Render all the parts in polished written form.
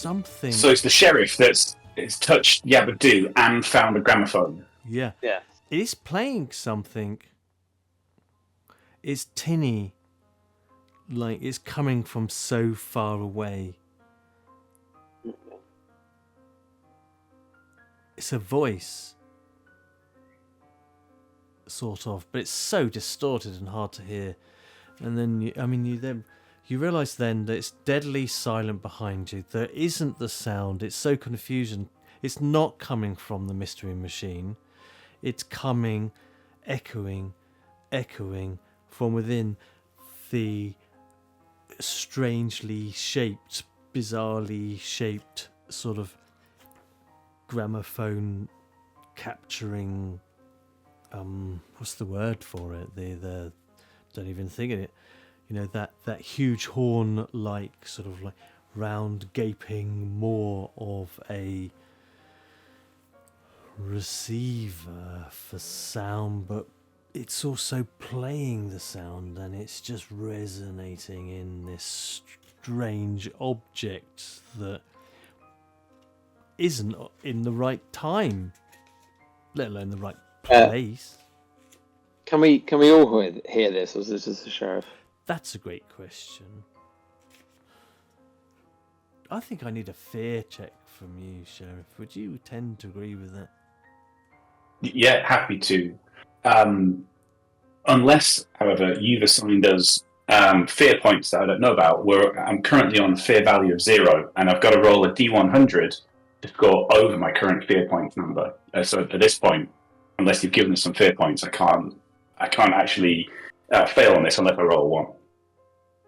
something. So it's the sheriff that's touched Yabadoo and found a gramophone. Yeah. Yeah. It is playing something. It's tinny. Like it's coming from so far away. It's a voice. Sort of, but it's so distorted and hard to hear. And then, you realise then that it's deadly silent behind you. There isn't the sound. It's so confusion. It's not coming from the mystery machine. It's coming, echoing from within the strangely shaped, bizarrely shaped sort of gramophone capturing. What's the word for it? The don't even think of it. That huge horn-like sort of like round gaping maw of a receiver for sound, but it's also playing the sound and it's just resonating in this strange object that isn't in the right time, let alone the right place. Can we all hear this, or is this just the sheriff? That's a great question. I think I need a fear check from you, Sheriff. Would you tend to agree with that? Yeah, happy to. Unless, however, you've assigned us fear points that I don't know about. I'm currently on a fear value of 0, and I've got to roll a D100 to score over my current fear points number. So at this point, unless you've given us some fear points, I can't actually fail on this unless I roll a 1.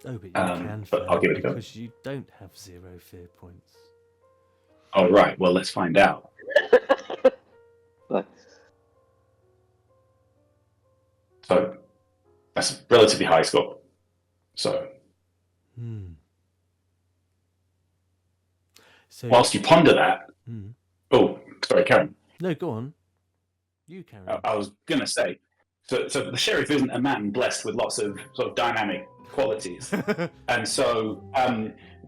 Oh, but you can fail I'll give it a go. because you don't have 0 fear points. Oh, right. Well, let's find out. So that's a relatively high score. So, whilst you ponder that, oh, sorry, Karen. No, go on. You, Karen. I was going to say, so the sheriff isn't a man blessed with lots of sort of dynamic qualities, and so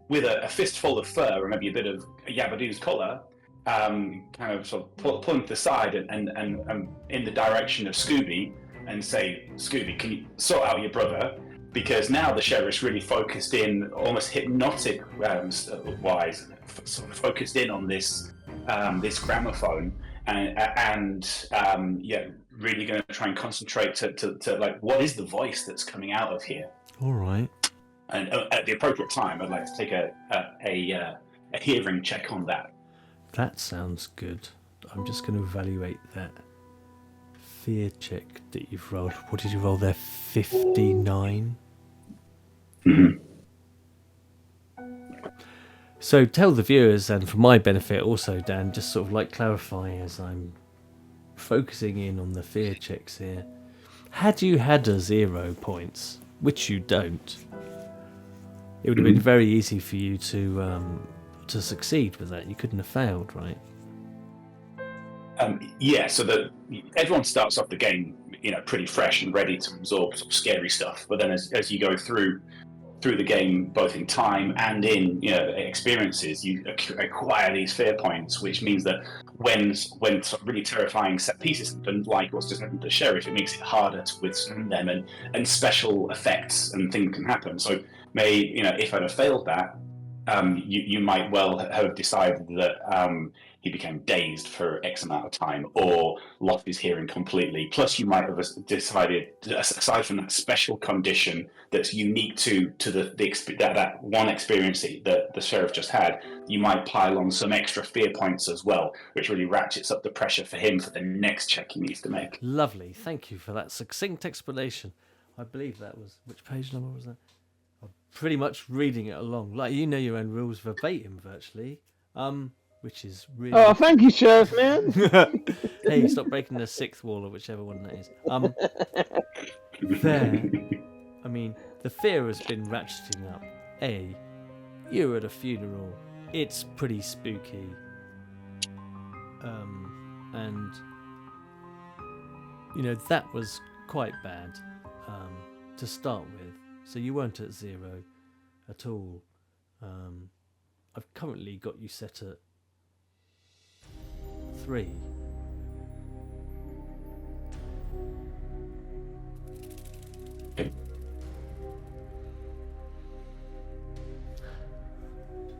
with a fistful of fur and maybe a bit of Yabadoo's collar, kind of sort of pulling to the side and in the direction of Scooby. And say, Scooby, can you sort out your brother? Because now the sheriff's really focused in, almost hypnotic wise, sort of focused in on this gramophone, and really going to try and concentrate to like, what is the voice that's coming out of here? All right. And at the appropriate time, I'd like to take a hearing check on that. That sounds good. I'm just going to evaluate that fear check that you've rolled. What did you roll there? 59? Mm-hmm. So tell the viewers, and for my benefit also, Dan, just sort of like clarify as I'm focusing in on the fear checks here. Had you had a 0 points, which you don't, it would have been very easy for you to succeed with that. You couldn't have failed, right? Yeah, so everyone starts off the game, pretty fresh and ready to absorb sort of scary stuff. But then as you go through the game, both in time and in experiences, you acquire these fear points, which means that when sort of really terrifying set pieces happen, like what's just happened to the sheriff, it makes it harder to withstand them, and special effects and things can happen. So if I'd have failed that, you might well have decided that he became dazed for X amount of time, or lost his hearing completely. Plus, you might have decided, aside from that special condition that's unique to that one experience that the sheriff just had, you might pile on some extra fear points as well, which really ratchets up the pressure for him for the next check he needs to make. Lovely, thank you for that succinct explanation. I believe that was, which page number was that? I'm pretty much reading it along, like you know your own rules verbatim, virtually. Which is really... Oh, thank you, Sheriff, man. Hey, stop breaking the 6th wall, or whichever one that is. The fear has been ratcheting up. You're at a funeral. It's pretty spooky. And that was quite bad to start with. So you weren't at 0 at all. I've currently got you set at 3.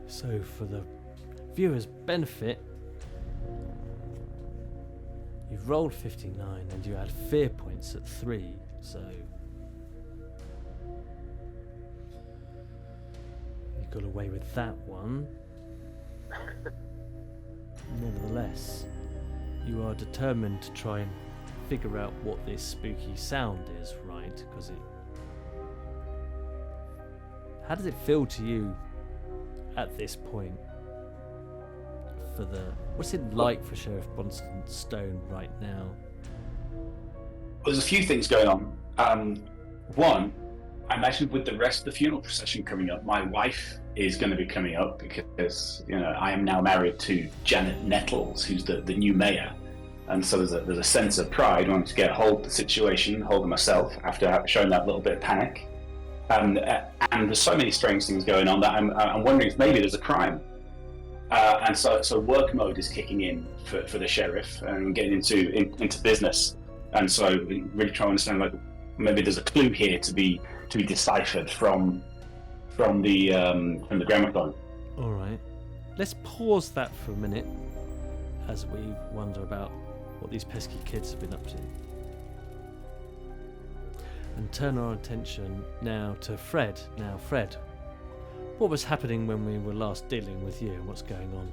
So for the viewer's benefit, you've rolled 59 and you had fear points at 3, so you got away with that one. Nevertheless, you are determined to try and figure out what this spooky sound is, right? Because it... How does it feel to you at this point? For the... What's it like for Sheriff Bronson Stone right now? Well, there's a few things going on. One, I imagine with the rest of the funeral procession coming up, my wife is going to be coming up because, you know, I am now married to Janet Nettles, who's the new mayor. And so there's a sense of pride wanting to get hold of the situation, hold of myself after showing that little bit of panic. And there's so many strange things going on that I'm wondering if maybe there's a crime. And so work mode is kicking in for the sheriff and getting into business. And so really trying to understand, like, maybe there's a clue here to be deciphered from the gramophone. All right, let's pause that for a minute as we wonder about what these pesky kids have been up to, and turn our attention now to Fred. Now, Fred, what was happening when we were last dealing with you? What's going on?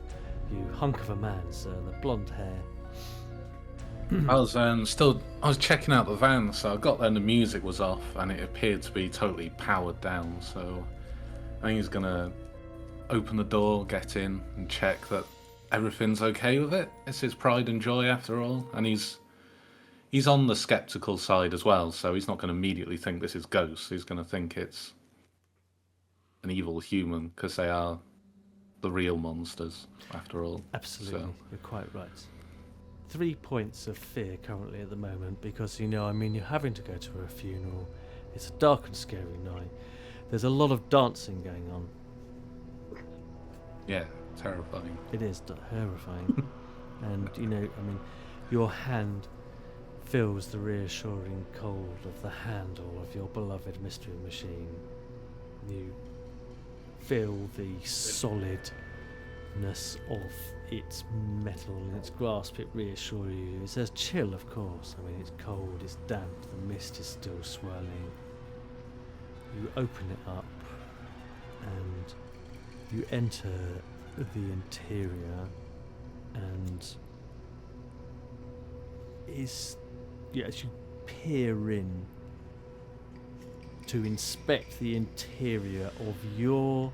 You hunk of a man, sir, the blonde hair. I was checking out the van, so I got there and the music was off and it appeared to be totally powered down, so I think he's gonna open the door, get in and check that everything's okay with it. It's his pride and joy after all, and he's on the skeptical side as well, so he's not going to immediately think this is ghosts. He's going to think it's an evil human, because they are the real monsters after all. Absolutely, so. You're quite right. 3 points of fear currently at the moment because, you know, I mean, you're having to go to a funeral. It's a dark and scary night. There's a lot of dancing going on. Yeah, terrifying. It is terrifying. And, you know, I mean, your hand feels the reassuring cold of the handle of your beloved mystery machine. You feel the solidness of its metal in its grasp. It reassures you. It's a chill, of course. I mean, it's cold, it's damp, the mist is still swirling. You open it up and you enter the interior, and as you peer in to inspect the interior of your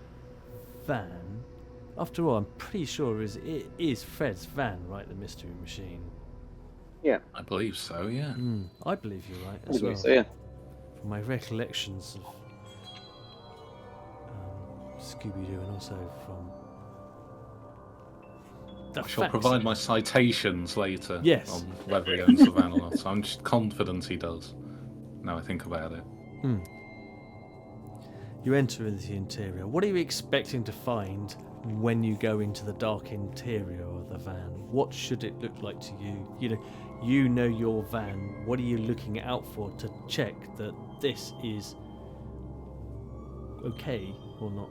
van. After all, I'm pretty sure it is Fred's van, right? The mystery machine. Yeah. I believe so, yeah. I believe you're right I as believe well. so, yeah. From my recollections of Scooby-Doo, and also from I shall provide my citations later Yes. on whether he owns the van or not. So I'm just confident he does, now I think about it. You enter into the interior. What are you expecting to find when you go into the dark interior of the van? What should it look like to you? You know your van. What are you looking out for to check that this is okay or not?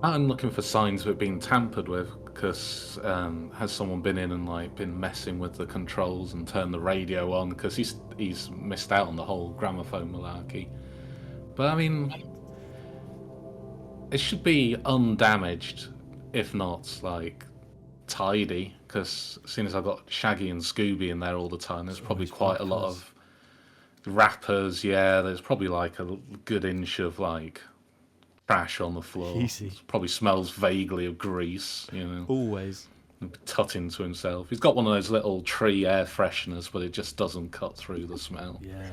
I'm looking for signs of it being tampered with, because has someone been in and been messing with the controls and turned the radio on? Because he's missed out on the whole gramophone malarkey. But I mean, it should be undamaged, if not tidy. Because seeing as I've got Shaggy and Scooby in there all the time, there's probably quite a lot of wrappers. Yeah, there's probably a good inch of trash on the floor. Easy. It probably smells vaguely of grease, Always. Tutting to himself. He's got one of those little tree air fresheners, but it just doesn't cut through the smell. Yeah.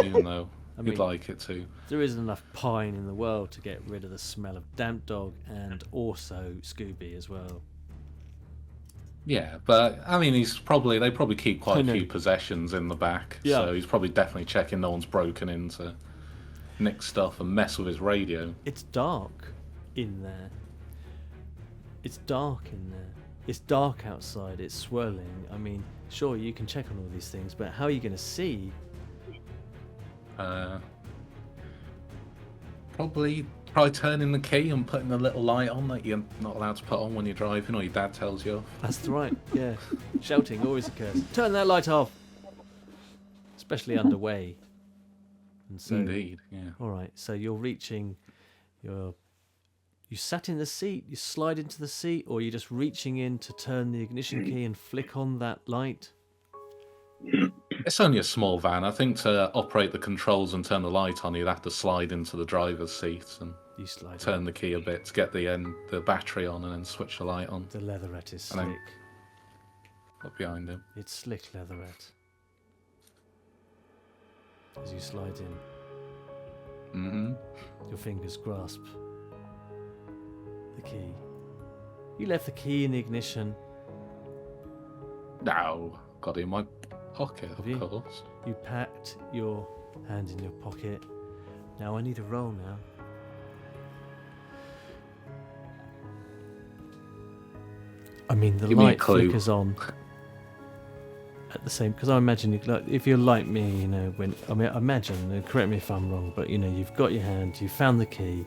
Even though he'd like it to. There isn't enough pine in the world to get rid of the smell of damp dog and also Scooby as well. Yeah, but I mean, they probably keep quite a few possessions in the back. Yeah. So he's probably definitely checking no one's broken in to nick stuff and mess with his radio. It's dark in there. It's dark in there. It's dark outside. It's swirling. I mean, sure, you can check on all these things, but how are you going to see? Probably try turning the key and putting the little light on that you're not allowed to put on when you're driving, or your dad tells you off. That's right. Yeah, shouting always occurs. Turn that light off, especially underway. And so, Indeed, yeah. all right. So you're reaching. You sat in the seat. You slide into the seat, or you're just reaching in to turn the ignition key and flick on that light. It's only a small van. I think to operate the controls and turn the light on, you'd have to slide into the driver's seat and You slide. turn the key a bit to get the battery on, and then switch the light on. The leatherette is And then- slick. Up behind him. It's slick leatherette. As you slide in, Mm-hmm. your fingers grasp the key. You left the key in the ignition. No, got it in my pocket, Have of you? course. You packed your hand in your pocket. Now I need a roll now. I mean, the Give me a light clue. flickers on at the same. Because I imagine, like, if you're like me, you know, I imagine. Correct me if I'm wrong, but you know, you've got your hand, you found the key,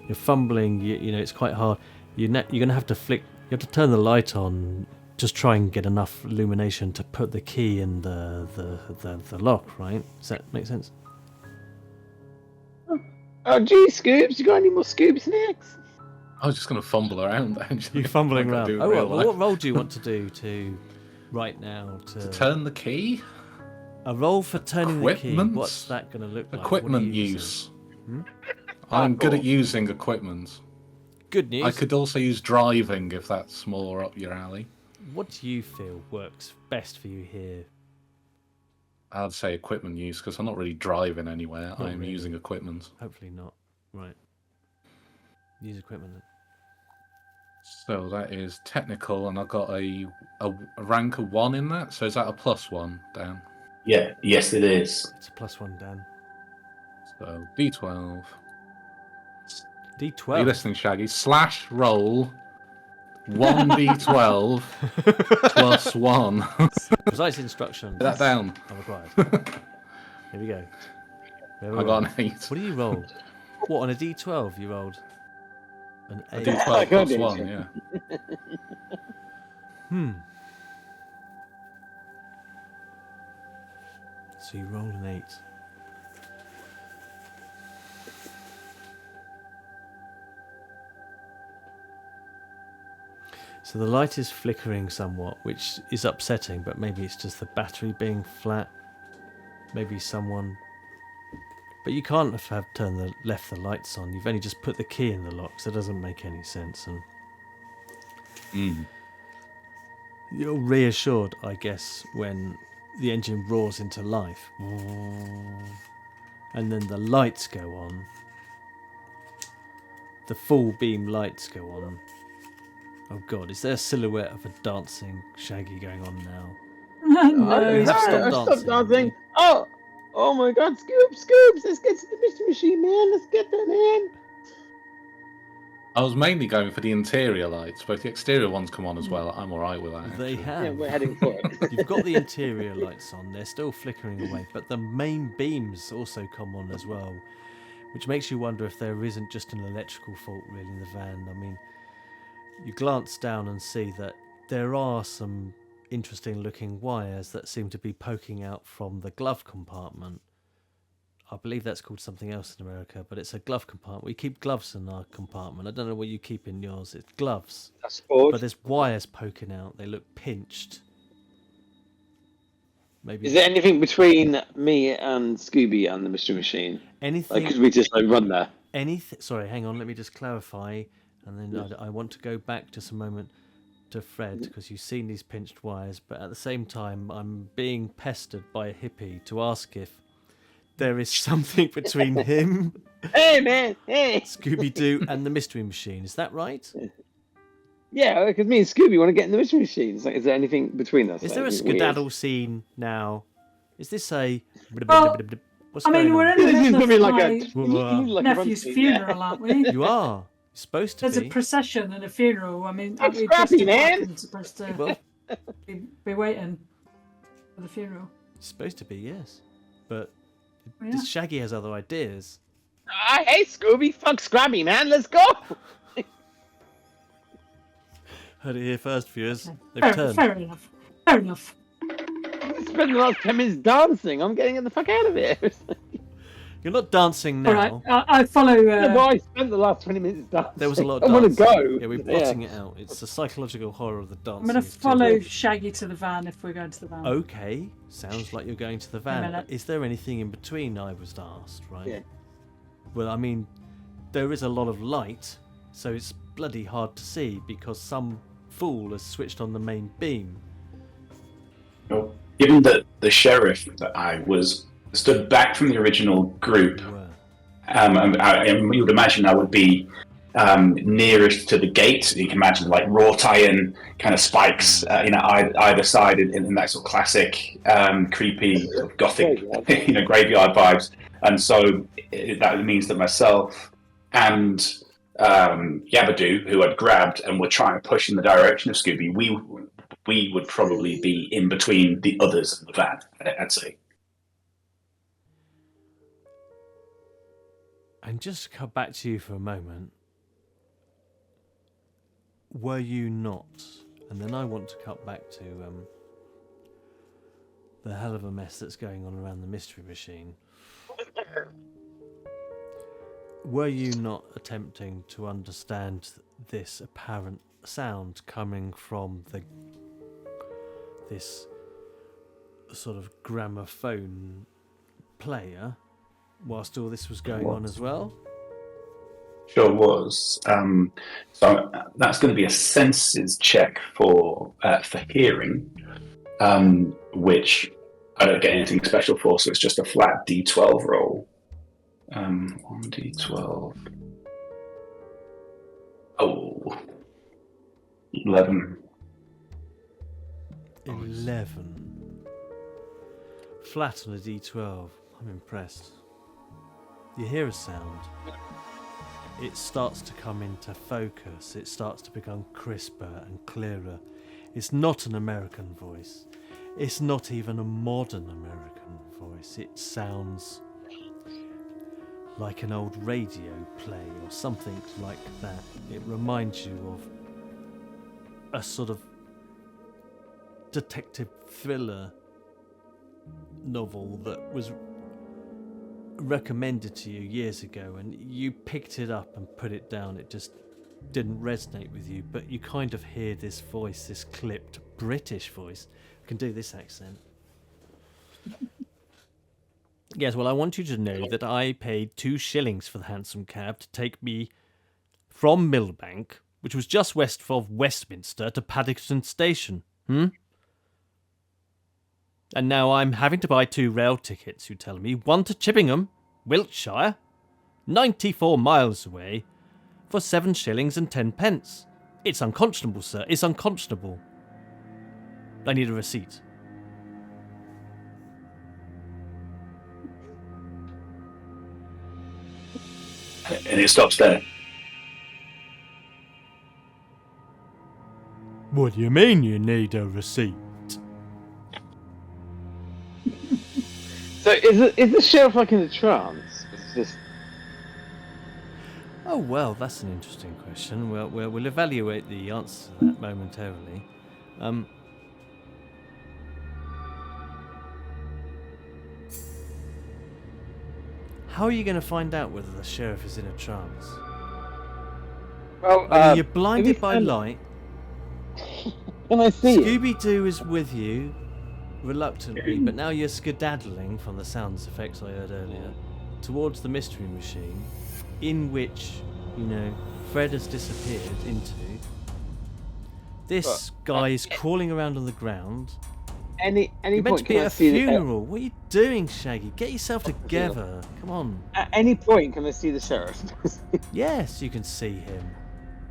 you're fumbling. You know, it's quite hard. You're going to have to flick. You have to turn the light on. Just try and get enough illumination to put the key in the lock, right? Does that make sense? Oh, gee, Scoops, you got any more Scoob snacks? I was just going to fumble around, actually. You're fumbling like I around. do in Oh, real right, well, life. what role do you want to do right now To turn the key? a role for turning the key? Equipment? What's that going to look like? What are Equipment you using? use. Hmm? I'm good at using equipment. Good news. I could also use driving if that's more up your alley. What do you feel works best for you here? I'd say equipment use because I'm not really driving anywhere. Not I'm really. using equipment. Hopefully not. Right. Use equipment then. So that is technical, and I've got a rank of 1 in that. So is that a +1, Dan? Yeah, yes, it is. It's a +1, Dan. So D12. Are you D12. listening, Shaggy? / roll 1d12 +1. Precise instruction. Put that down. I'm required. Here we go. There we I go. got an 8. What do you roll? What, on a D12 you rolled? An A 8. D12 got it. +1, yeah. So you roll an 8. So the light is flickering somewhat, which is upsetting, but maybe it's just the battery being flat. Maybe someone... But you can't have left the lights on. You've only just put the key in the lock, so it doesn't make any sense. And you're reassured, I guess, when the engine roars into life. And then the lights go on. The full beam lights go on. Oh God, is there a silhouette of a dancing Shaggy going on now? No. You have stopped Stop dancing, haven't dancing. you? Oh my God, Scoops, let's get to the mystery machine, man. Let's get there, man. I was mainly going for the interior lights, but if the exterior ones come on as well, I'm alright with that. They actually. have. Yeah, we're heading for it. You've got the interior lights on, they're still flickering away, but the main beams also come on as well, which makes you wonder if there isn't just an electrical fault really in the van. I mean, you glance down and see that there are some interesting looking wires that seem to be poking out from the glove compartment. I believe that's called something else in America, but it's a glove compartment. We keep gloves in our compartment. I don't know what you keep in yours. It's gloves. That's sport. But there's wires poking out. They look pinched. Maybe Is there anything between me and Scooby and the mystery machine? anything. Like, could we just run there? Anything. Sorry, hang on. Let me just clarify, and then I want to go back just a moment to Fred because you've seen these pinched wires, but at the same time, I'm being pestered by a hippie to ask if there is something between him, Hey, man, hey. Scooby-Doo, and the mystery machine. Is that right? Yeah, because me and Scooby want to get in the mystery machine. It's like, is there anything between us? Is Like, there a anything weird? skedaddle scene now? Is this a? Well, What's I going mean, we're on? in the This is middle gonna of be like my a, Well, like a run nephew's scene, funeral, aren't we? You are. It's supposed to There's be. a procession and a funeral. I mean, That's aren't we scrappy, just man. supposed to Well, be waiting for the funeral? it's supposed to be, yes. But Yeah. Shaggy has other ideas. I hate Scooby. Fuck Scrappy, man. Let's go. Heard it here first, viewers. They've turned. Fair enough. Fair enough. I spent the last 10 minutes dancing. I'm getting the fuck out of here. You're not dancing now. All right, I follow. No, I spent the last 20 minutes dancing. There was a lot of I want to dancing. go. Yeah, we're plotting it out. It's the psychological horror of the dance. I'm going to follow Shaggy to the van if we're going to the van. Okay, sounds like you're going to the van. minute. Is there anything in between? I was asked, right? Yeah. Well, I mean, there is a lot of light, so it's bloody hard to see because some fool has switched on the main beam. Well, given that the sheriff that I was stood back from the original group, You were. and you would imagine I would be nearest to the gate. You can imagine like wrought iron kind of spikes, either side in that sort of classic, creepy, sort of gothic, graveyard vibes. And so that means that myself and Yabadoo, who I'd grabbed and were trying to push in the direction of Scooby, we would probably be in between the others in the van, I'd say. And just to come back to you for a moment, were you not? And then I want to cut back to the hell of a mess that's going on around the mystery machine. Were you not attempting to understand this apparent sound coming from this sort of gramophone player whilst all this was going on as well? Sure was. So that's going to be a senses check for hearing, which I don't get anything special for, so it's just a flat D12 roll. 1D12. Oh, 11. 11. Flat on a D12. I'm impressed. You hear a sound. It starts to come into focus. It starts to become crisper and clearer. It's not an American voice. It's not even a modern American voice. It sounds like an old radio play or something like that. It reminds you of a sort of detective thriller novel that was recommended to you years ago, and you picked it up and put it down. It just didn't resonate with you, but you kind of hear this voice, this clipped British voice. I can do this accent. Yes, well, I want you to know that I paid 2 shillings for the hansom cab to take me from Millbank, which was just west of Westminster, to Paddington Station. And now I'm having to buy 2 rail tickets, you tell me. One to Chippingham, Wiltshire, 94 miles away, for 7 shillings and 10 pence. It's unconscionable, sir. It's unconscionable. I need a receipt. And it stops there. What do you mean you need a receipt? So is the sheriff like in a trance? It's just... Oh, well, that's an interesting question. We'll evaluate the answer to that momentarily. How are you going to find out whether the sheriff is in a trance? Well, I mean, you're blinded by light. Can I see it? Scooby-Doo is with you, reluctantly, but now you're skedaddling from the sounds effects I heard earlier towards the mystery machine, in which, Fred has disappeared into. This guy is crawling around on the ground. Any You're meant point to be can at I a see funeral. What are you doing, Shaggy? Get yourself together. Come on. At any point can I see the sheriff? Yes, you can see him.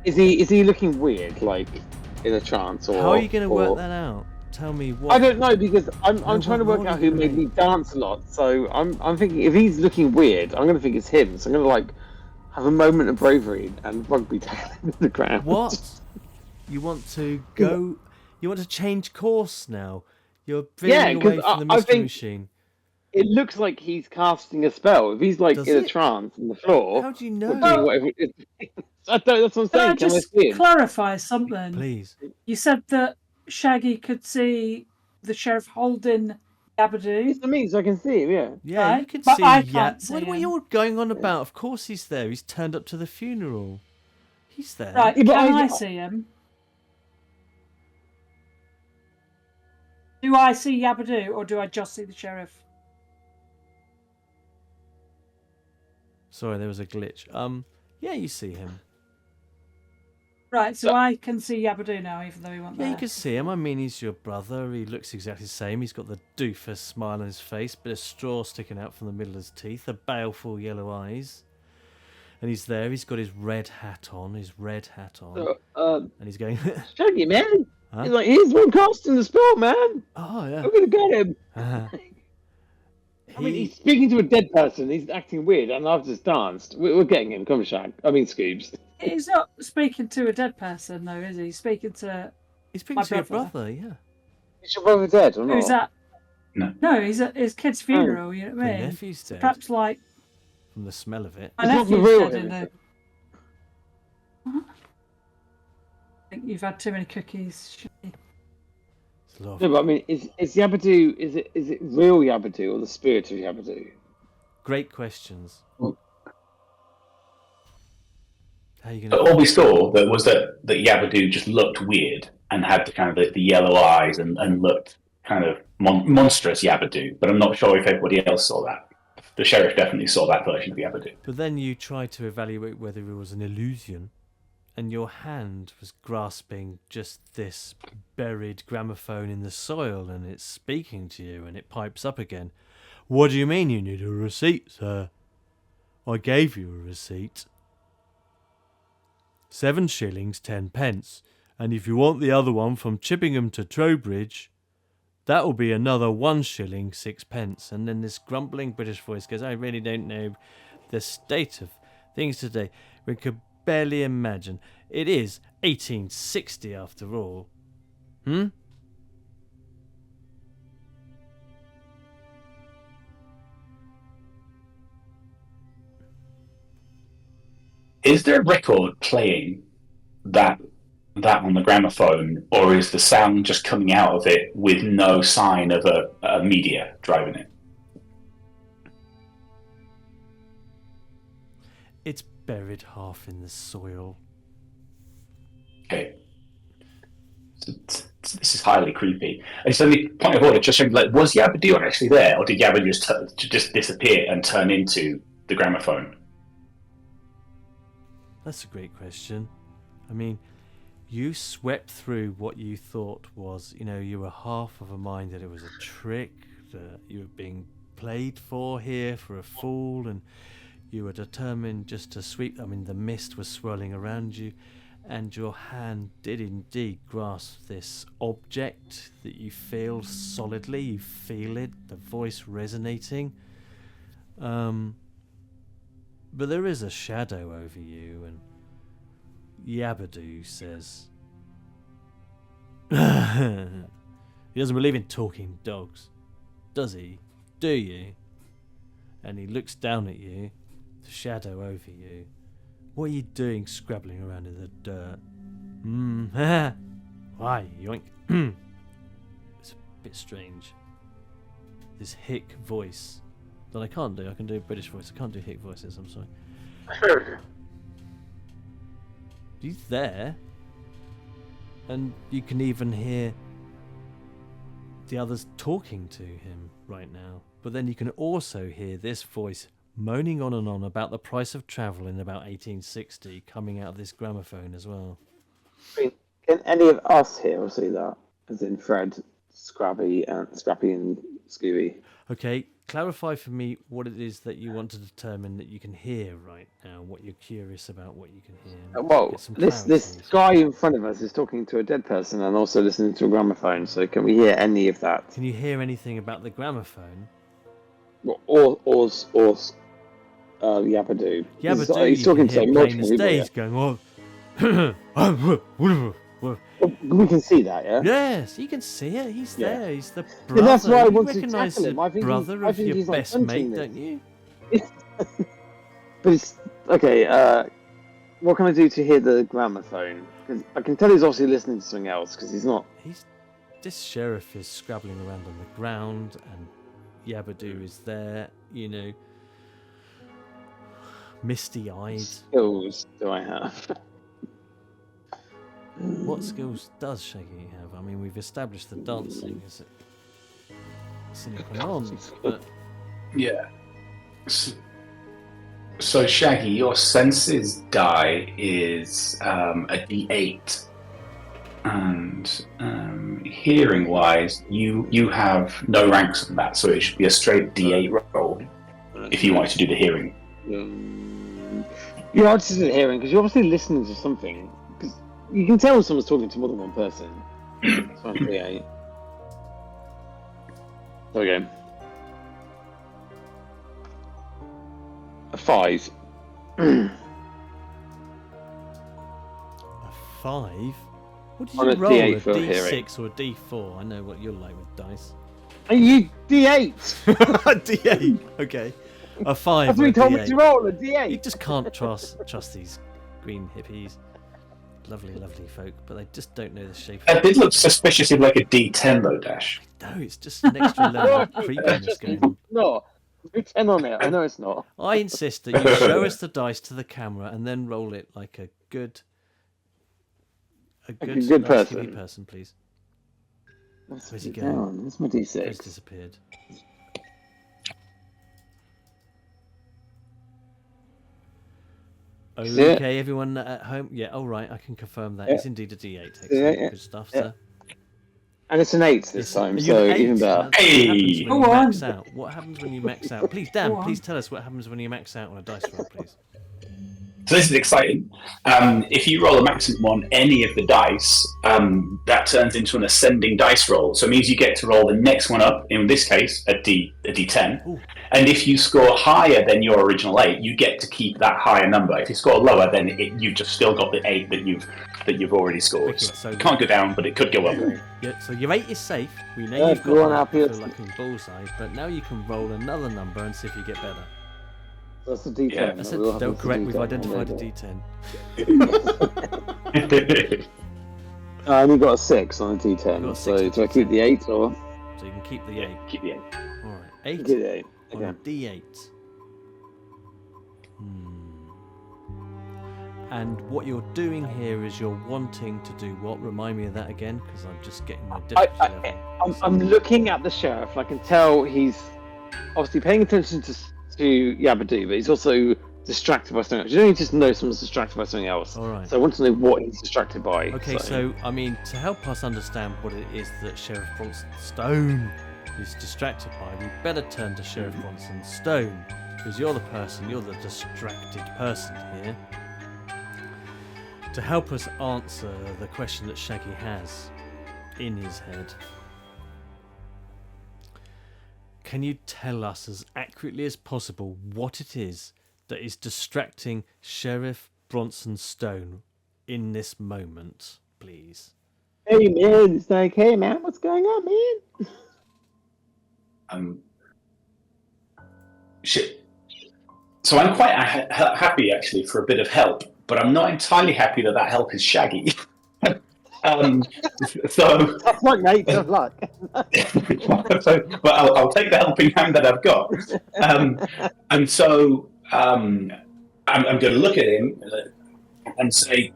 Is he looking weird, like in a trance, or How are you going to work or- that out? Tell me what. I don't know, because I'm No, trying to what work are out you who made doing? me dance a lot. So I'm thinking if he's looking weird, I'm gonna think it's him. So I'm gonna have a moment of bravery and rugby tackle him to the ground. What? You want to go? You want to change course now? You're veering away from the mystery machine. It looks like he's casting a spell. If he's like Does in a it? trance on the floor. How do you know? Doing whatever it is. That's what I'm Can I saying. Can I just see him? clarify something? Please. You said that Shaggy could see the sheriff holding Yabadoo. It's me, so I can see him. Yeah. Yeah, you Right, can but see. I can't see What are him. you all going on about? Of course he's there. He's turned up to the funeral. He's there. Right, Yeah, but can I- I see him? Do I see Yabadoo or do I just see the sheriff? Sorry, there was a glitch. Yeah, you see him. Right, so I can see Yabadoo now, even though he wasn't Yeah, there. you can see him. I mean, he's your brother. He looks exactly the same. He's got the doofus smile on his face, bit of straw sticking out from the middle of his teeth, the baleful yellow eyes. And he's there. He's got his red hat on. And he's going, Shaggy, man. Huh? He's like, he's one casting the spell, man. oh, yeah. We're gonna get him. I mean, He- he's speaking to a dead person. He's acting weird, and I've just danced. We're getting him. Come on, Shag. I mean, Scoobs. He's not speaking to a dead person, though, is he? He's speaking to... he's speaking my to your brother. brother, yeah. Is your brother dead or not? Who's that? No. No, he's at his kid's funeral, you know what I Your mean? nephew's dead, Perhaps like... from the smell of it. My It's not the nephew's real dead him, in is the... it? I think you've had too many cookies. Shaggy. It's a lot of No, but I mean, is Yabadoo? Is it real Yabadoo or the spirit of Yabadoo? great questions. Well- How are you But going all we saw that Yabadoo just looked weird and had the kind of the yellow eyes and looked kind of monstrous Yabadoo. But I'm not sure if everybody else saw that. The sheriff definitely saw that version of Yabadoo. But then you tried to evaluate whether it was an illusion, and your hand was grasping just this buried gramophone in the soil, and it's speaking to you, and it pipes up again. What do you mean you need a receipt, sir? I gave you a receipt. 7 shillings 10 pence, and if you want the other one from Chippingham to Trowbridge, that will be another 1 shilling 6 pence. And then this grumbling British voice goes, I really don't know the state of things today. We could barely imagine. It is 1860 after all. Is there a record playing that on the gramophone, or is the sound just coming out of it with no sign of a media driving it? It's buried half in the soil. Okay. This is highly creepy. And so the point of order, just showing, like, was Yabadoo actually there, or did Yabadoo just disappear and turn into the gramophone? That's a great question. I mean, you swept through what you thought was, you were half of a mind that it was a trick, that you were being played for here for a fool, and you were determined just to sweep. I mean, the mist was swirling around you, and your hand did indeed grasp this object that you feel solidly. You feel it, the voice resonating. But there is a shadow over you, and Yabadoo says, he doesn't believe in talking dogs, does he? Do you? And he looks down at you, the shadow over you. What are you doing scrabbling around in the dirt? Why, yoink. It's a bit strange. This hick voice that I can't do. I can do a British voice. I can't do hick voices, I'm sorry. He's there. And you can even hear the others talking to him right now. But then you can also hear this voice moaning on and on about the price of travel in about 1860 coming out of this gramophone as well. I mean, can any of us here see that? As in Fred, Scrappy, and Scooby. Okay, clarify for me what it is that you want to determine that you can hear right now, what you're curious about, what you can hear. Well, Get some this clarity. guy in front of us is talking to a dead person and also listening to a gramophone. So can we hear any of that? Can you hear anything about the gramophone? Or Yabadoo. Yabadoo, He's talking to plain multiple as people. day. Yeah. He's going, oh. We can see that, yeah. Yes, you can see it. He's Yeah. there. He's the Yeah, brother. that's why I You want to recognise tackle the him. I think brother of your he's like best hunting mate, this. don't you? But it's okay. What can I do to hear the gramophone? Because I can tell he's obviously listening to something else. Because he's not. This sheriff is scrabbling around on the ground, and Yabadoo is there. You know, misty-eyed. Skills do I have? What skills does Shaggy have? I mean, we've established the dancing is sine qua non, but Yeah. So Shaggy, your senses die is a D8, and hearing-wise, you have no ranks on that, so it should be a straight D8 roll if you wanted to do the hearing. You're just hearing because you're obviously listening to something. Because you can tell when someone's talking to more than one person. It's fine, D8. There we go. A 5. a 5. What did On you a roll? D8 A for hearing. D6 or a D4? I know what you're like with dice. Are you D8? D8. Okay. A 5. That's what or he a told me D8. to roll, a You D8. just can't trust these green hippies. Lovely, lovely folk, but they just don't know the shape. That did look suspiciously like a D10 though, Dash. No, it's just an extra level of creepiness going on. No, do 10 on it. I know it's not. I insist that you show us the dice to the camera and then roll it like a good good nice person. TV person, please. Where's he Hang going? on, where's my He's D6? disappeared. Is it? Okay, everyone at home. Yeah, all right, I can confirm that. Yeah. It's indeed a D8. Excellent. Yeah. Good stuff, Yeah. sir. And it's an 8 this Yes. time, Are you so an 8? even better. What happens when you Go on. max out? What happens when you max out? Please, Dan, Go on. please tell us what happens when you max out on a dice roll, please. So this is exciting. If you roll a maximum on any of the dice, that turns into an ascending dice roll. So it means you get to roll the next one up, in this case, a D10. Ooh. And if you score higher than your original 8, you get to keep that higher number. If you score lower, then you've just still got the 8 that you've already scored. Okay, so it can't go down, but it could go up. Yeah, so your 8 is safe. We know Yeah, you've go on, got I'll that for like in bullseye, but now you can roll another number and see if you get better. That's a D10. Yeah, That's We'll it. have Don't a correct. We've D10. identified a There D10. you go. I only got a 6 on a You D10. got a So 6 do I keep the 8 or? So you can keep the 8. Keep the 8. All right, 8 Keep the 8. on a Okay. D8. And what you're doing here is you're wanting to do what? Remind me of that again, because I'm just getting my difficulty level. I'm looking at the sheriff. I can tell he's obviously paying attention to Yabadoo, but he's also distracted by something else. You don't just know someone's distracted by something else. All right. So I want to know what he's distracted by. Okay, so I mean, to help us understand what it is that Sheriff Bronson Stone is distracted by, we better turn to Sheriff Bronson Stone, because you're the distracted person here. To help us answer the question that Shaggy has in his head, can you tell us as accurately as possible what it is that is distracting Sheriff Bronson Stone in this moment, please? Hey man, it's like, hey man, what's going on, man? Shit. So I'm quite happy actually for a bit of help, but I'm not entirely happy that help is Shaggy. So Tough luck, mate. Tough luck. but I'll take the helping hand that I've got. And so I'm going to look at him and say,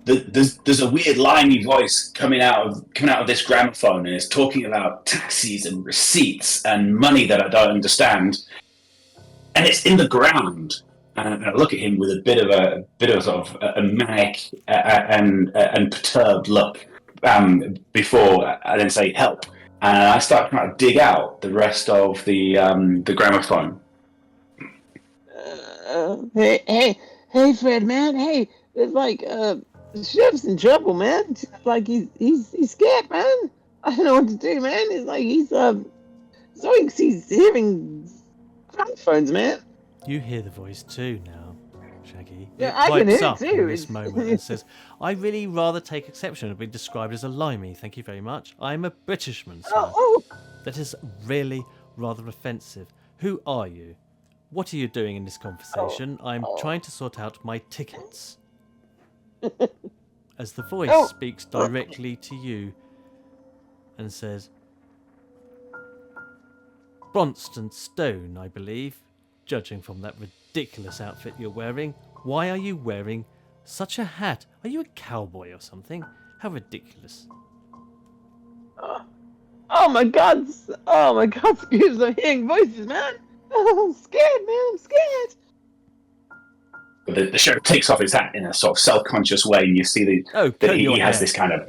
"There's a weird liney voice coming out of this gramophone, and it's talking about taxis and receipts and money that I don't understand, and it's in the ground." And I look at him with a bit of a sort of a manic and perturbed look before I then say help, and I start trying to dig out the rest of the gramophone. Hey, Fred, man. Hey, it's like Chef's in trouble, man. It's like he's scared, man. I don't know what to do, man. It's like he's hearing gramophones, man. You hear the voice too now, Shaggy. Yeah, It I can pipes hear it up too. in this It's- moment and says, "I really rather take exception to being described as a limey. Thank you very much. I'm a Britishman, sir. Oh, That is really rather offensive. Who are you? What are you doing in this conversation? I'm trying to sort out my tickets." As the voice Oh. speaks directly to you and says, "Bronston Stone, I believe, judging from that ridiculous outfit you're wearing. Why are you wearing such a hat? Are you a cowboy or something? How ridiculous." oh my God! Oh my God! Scoops, I'm hearing voices, man. I'm scared, man. I'm scared. The sheriff takes off his hat in a sort of self-conscious way, and you see that comb he your has hair. this kind of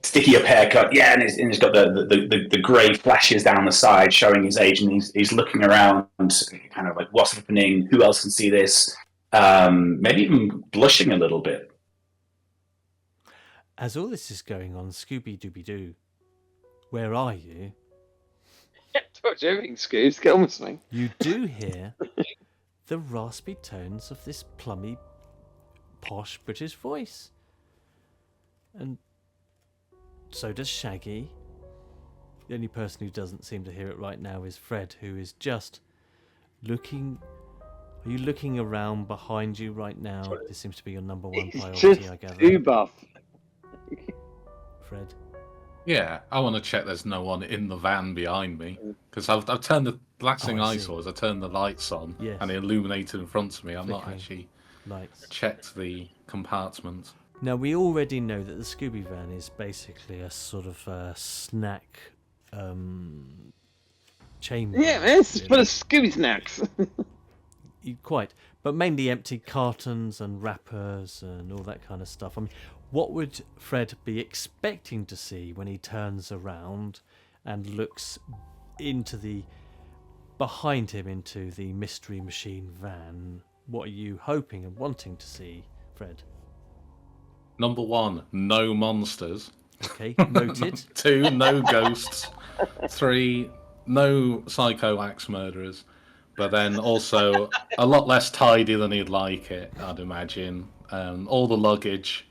sticky up haircut. Yeah, and he's got the grey flashes down the side, showing his age, and he's looking around, kind of like, what's happening? Who else can see this? Maybe even blushing a little bit. As all this is going on, Scooby-Dooby-Doo, where are you? Touch everything, Scoops. Get on with me. You do hear the raspy tones of this plummy, posh British voice. And so does Shaggy. The only person who doesn't seem to hear it right now is Fred, who is just looking. Are you looking around behind you right now? This seems to be your number one He's priority, just I gather. too buff. Fred. Yeah, I want to check there's no one in the van behind me because I've turned the last thing I I see. saw is I turned the lights on Yes. and it illuminated in front of me. I've not Flickering actually lights. checked the compartment. Now, we already know that the Scooby van is basically a sort of snack chamber. Yeah, man. It's really. full of Scooby snacks. Quite, but mainly empty cartons and wrappers and all that kind of stuff. I mean, what would Fred be expecting to see when he turns around and looks behind him into the Mystery Machine van? What are you hoping and wanting to see, Fred? Number 1, no monsters. Okay, noted. 2, no ghosts. 3, no psycho axe murderers. But then also a lot less tidy than he'd like it, I'd imagine. All the luggage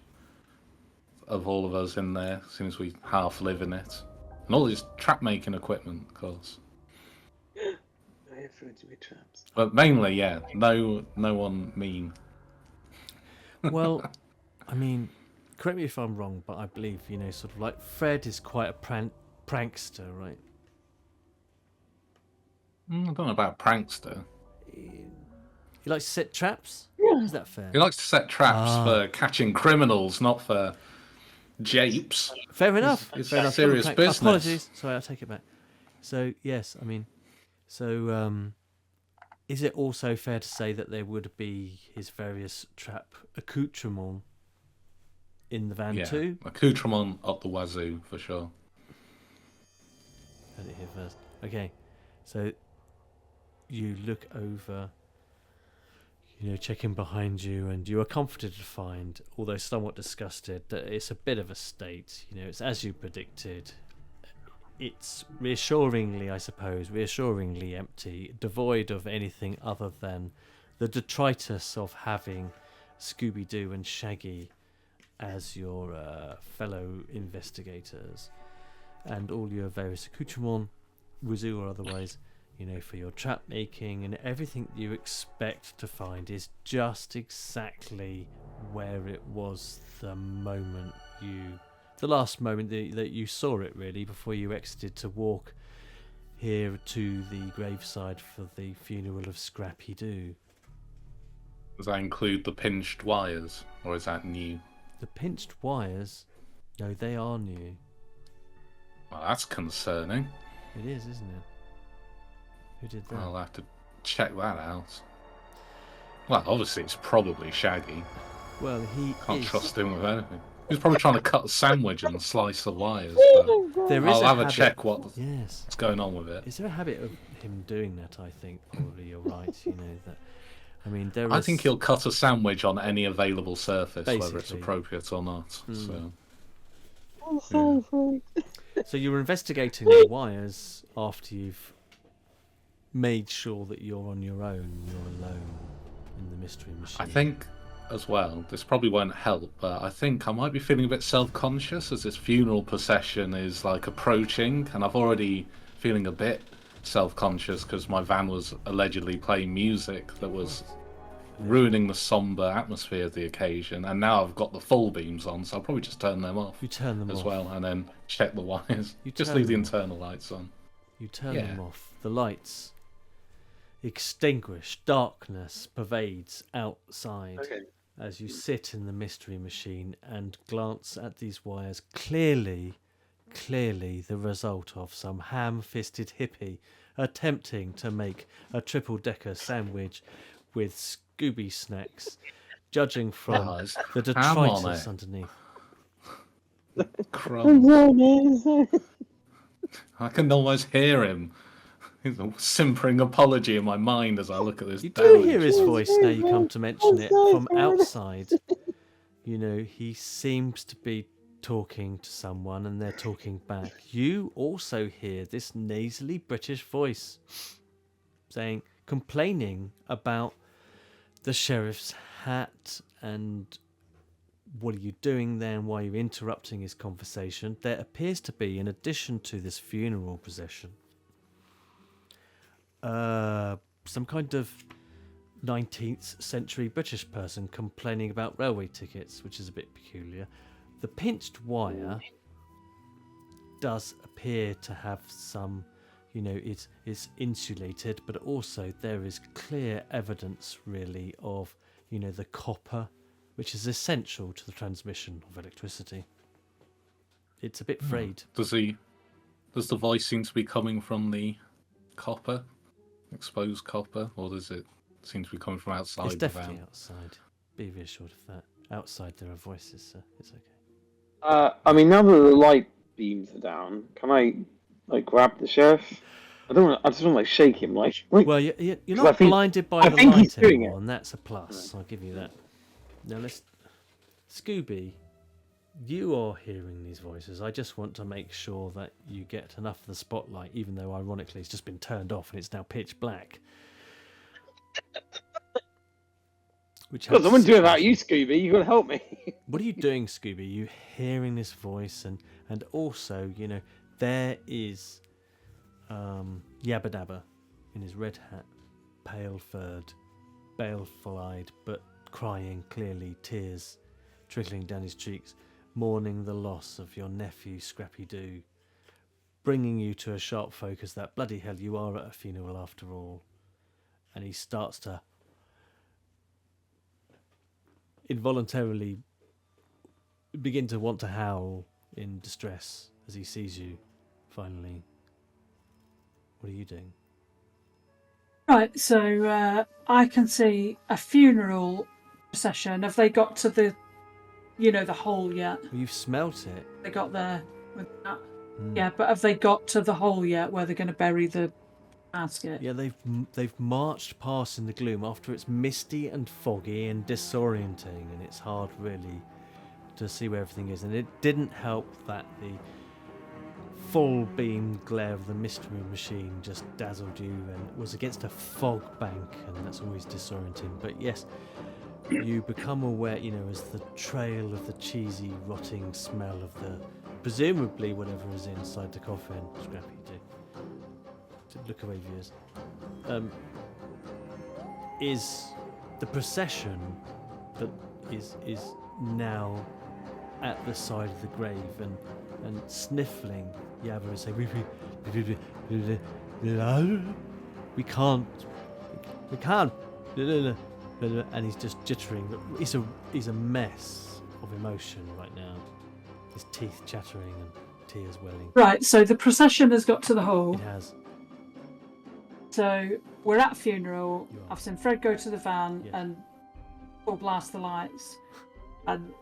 of all of us in there, since we half live in it. And all his trap-making equipment, of course. I have food to be traps. But mainly, yeah, no one mean. Well, I mean, correct me if I'm wrong, but I believe, sort of like Fred is quite a prankster, right? I don't know about prankster. He likes to set traps? Yeah. Is that fair? He likes to set traps for catching criminals, not for japes. Fair enough. It's Fair enough. serious business. Apologies. Sorry, I'll take it back. So, yes, I mean, is it also fair to say that there would be his various trap accoutrements in the van too? Accoutrement up the wazoo, for sure. Heard it here first. Okay, so you look over, checking behind you, and you are comforted to find, although somewhat disgusted, that it's a bit of a state. It's as you predicted. It's reassuringly empty, devoid of anything other than the detritus of having Scooby-Doo and Shaggy as your fellow investigators, and all your various accoutrements, wazoo or otherwise, for your trap making, and everything you expect to find is just exactly where it was the last moment that you saw it, really, before you exited to walk here to the graveside for the funeral of Scrappy Doo. Does that include the pinched wires, or is that new? The pinched wires? No, they are new. Well, that's concerning. It is, isn't it? Who did that? I'll have to check that out. Well, obviously it's probably Shaggy. Well, he Can't is. trust him with anything. He's probably trying to cut a sandwich and slice the wires. But There is I'll have a habit. check Yes. what's going on with it. Is there a habit of him doing that? I think probably you're right. That. I mean, there is. I think he'll cut a sandwich on any available surface, whether it's Basically. appropriate or not. So So you're investigating the wires after you've made sure that you're on your own, you're in the mystery machine. I think, as well, this probably won't help, but I think I might be feeling a bit self-conscious as this funeral procession is like approaching, and I've already feeling a bit self-conscious because my van was allegedly playing music that was ruining the somber atmosphere of the occasion, and now I've got the full beams on, so I'll probably just turn them off. You turn them as off. well, and then check the wires. You just turn leave the them internal lights on. You turn them off. The lights extinguish. Darkness pervades outside as you sit in the mystery machine and glance at these wires. Clearly the result of some ham-fisted hippie attempting to make a triple-decker sandwich with Scooby snacks, judging from the detritus underneath. I can almost hear him. He's a simpering apology in my mind as I look at this. You do hear his voice now you come to mention it from outside. You know, he seems to be talking to someone and they're talking back. You also hear this nasally British voice saying, complaining about the sheriff's hat and what are you doing there and why are you interrupting his conversation. There appears to be, in addition to this funeral procession, some kind of 19th century British person complaining about railway tickets, which is a bit peculiar. The pinched wire does appear to have some, you know, it's insulated, but also there is clear evidence really of, you know, the copper, which is essential to the transmission of electricity. It's a bit frayed. Does the voice seem to be coming from the copper, exposed copper, or does it seem to be coming from outside? It's definitely outside. Be reassured of that. Outside there are voices, so it's okay. I mean, now that the light beams are down, can I like grab the sheriff? I just want to like shake him, like. Well, you're not blinded by the light anymore, and that's a plus. I'll give you that. Now Scooby, you are hearing these voices. I just want to make sure that you get enough of the spotlight, even though ironically it's just been turned off and it's now pitch black. Because I wouldn't do it without you, Scooby. You got to help me. What are you doing, Scooby? You hearing this voice, and also, you know, there is Yabba Dabba in his red hat, pale-furred, baleful-eyed, but crying clearly, tears trickling down his cheeks, mourning the loss of your nephew Scrappy Doo, bringing you to a sharp focus that bloody hell you are at a funeral after all. And he starts to involuntarily begin to want to howl in distress as he sees you finally. What are you doing? Right, so I can see a funeral procession. Have they got to the, you know, the hole yet? Well, you've smelt it. They got there with that. Yeah, but have they got to the hole yet where they're going to bury the basket? Yeah, they've marched past in the gloom after it's misty and foggy and disorienting, and it's hard really to see where everything is. And it didn't help that the full beam glare of the mystery machine just dazzled you and was against a fog bank, and that's always disorienting. But yes, you become aware, you know, as the trail of the cheesy, rotting smell of the presumably whatever is inside the coffin. Scrappy, look away, viewers. Is the procession that is now at the side of the grave and sniffling. Yabba is saying, we can't, and he's just jittering. He's a mess of emotion right now. His teeth chattering and tears welling. Right, so the procession has got to the hole. It has. So we're at a funeral. I've seen Fred go to the van and full blast the lights, and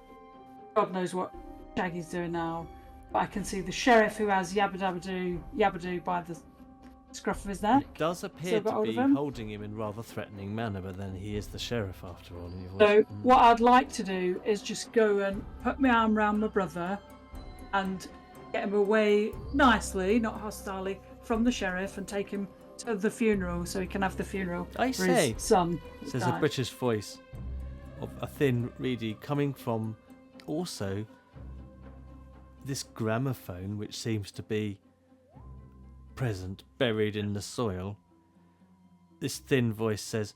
God knows what Shaggy's doing now. But I can see the sheriff who has Yabba Doo by the scruff of his neck. It does appear to be holding him in rather threatening manner, but then he is the sheriff after all. So what I'd like to do is just go and put my arm around my brother and get him away nicely, not hostilely, from the sheriff and take him to the funeral so he can have the funeral I for say, his son. says a British voice of a thin reedy coming from also this gramophone, which seems to be present, buried in the soil. This thin voice says,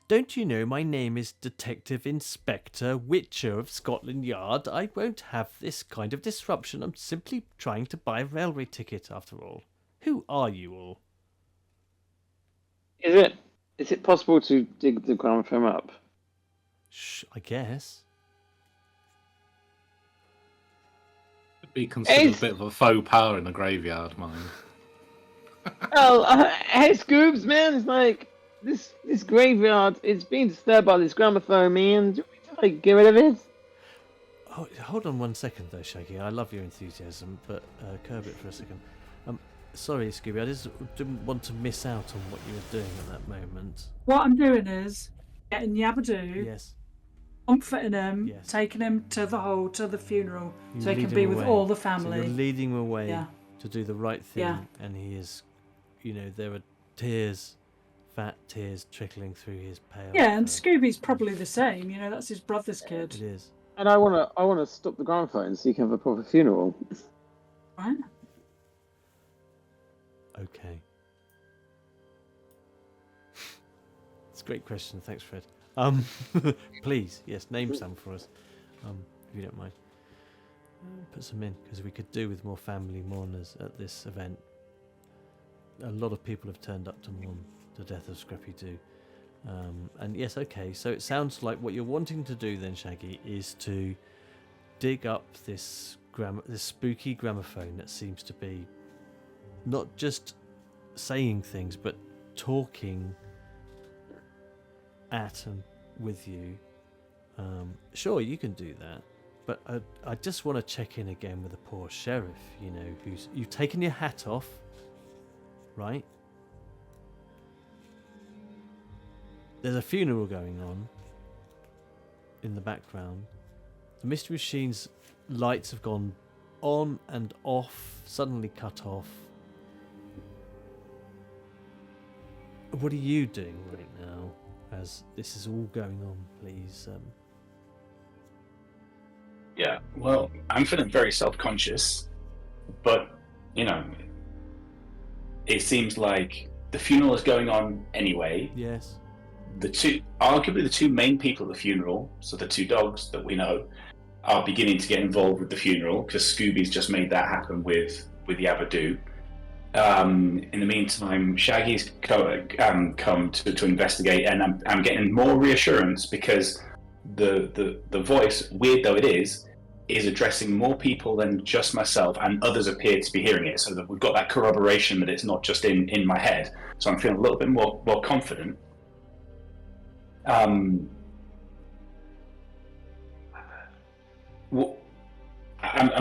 "Don't you know my name is Detective Inspector Witcher of Scotland Yard? I won't have this kind of disruption. I'm simply trying to buy a railway ticket after all. Who are you all?" Is it possible to dig the gramophone up? I guess. It'd be considered a bit of a faux pas in a graveyard, mine. Oh, hey, Scoobs, man! It's like this graveyard. It's being disturbed by this gramophone, man. Do you want me to like get rid of it? Oh, hold on 1 second, though, Shaggy. I love your enthusiasm, but curb it for a second. Sorry, Scooby. I just didn't want to miss out on what you were doing at that moment. What I'm doing is getting Yabadoo, Yes. comforting him, Yes. taking him to the funeral, You so he lead can be him with away. all the So family. you're leading him away Yeah. to do the right thing, Yeah. and he is, there are tears, fat tears trickling through his pale. Yeah, and Scooby's probably the same. That's his brother's It kid, is. And I wanna stop the gramophone so you can have a proper funeral. right? Okay. It's a great question. Thanks, Fred. Please, yes, name some for us, if you don't mind. Put some in, because we could do with more family mourners at this event. A lot of people have turned up to mourn the death of Scrappy Doo. And yes, okay, so it sounds like what you're wanting to do then, Shaggy, is to dig up this spooky gramophone that seems to be not just saying things, but talking at and with you. Sure, you can do that, but I just want to check in again with the poor sheriff, you've taken your hat off, right? There's a funeral going on in the background. The Mystery Machine's lights have gone on and off, suddenly cut off. What are you doing right now as this is all going on, please? Yeah, well, I'm feeling very self-conscious, but, it seems like the funeral is going on anyway. Yes. Arguably the two main people at the funeral, so the two dogs that we know, are beginning to get involved with the funeral, because Scooby's just made that happen with Yabadoo. In the meantime, Shaggy's come to investigate, and I'm getting more reassurance because the voice, weird though it is addressing more people than just myself, and others appear to be hearing it, so that we've got that corroboration that it's not just in my head. So I'm feeling a little bit more confident. I'm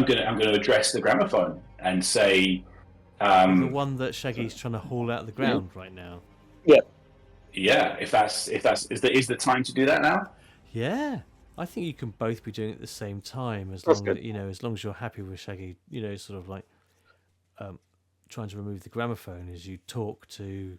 gonna address the gramophone and say, the one that Shaggy's trying to haul out of the ground right now. Yeah, if is the time to do that now? Yeah, I think you can both be doing it at the same time, as That's long good. as long as you're happy with Shaggy, sort of like trying to remove the gramophone as you talk to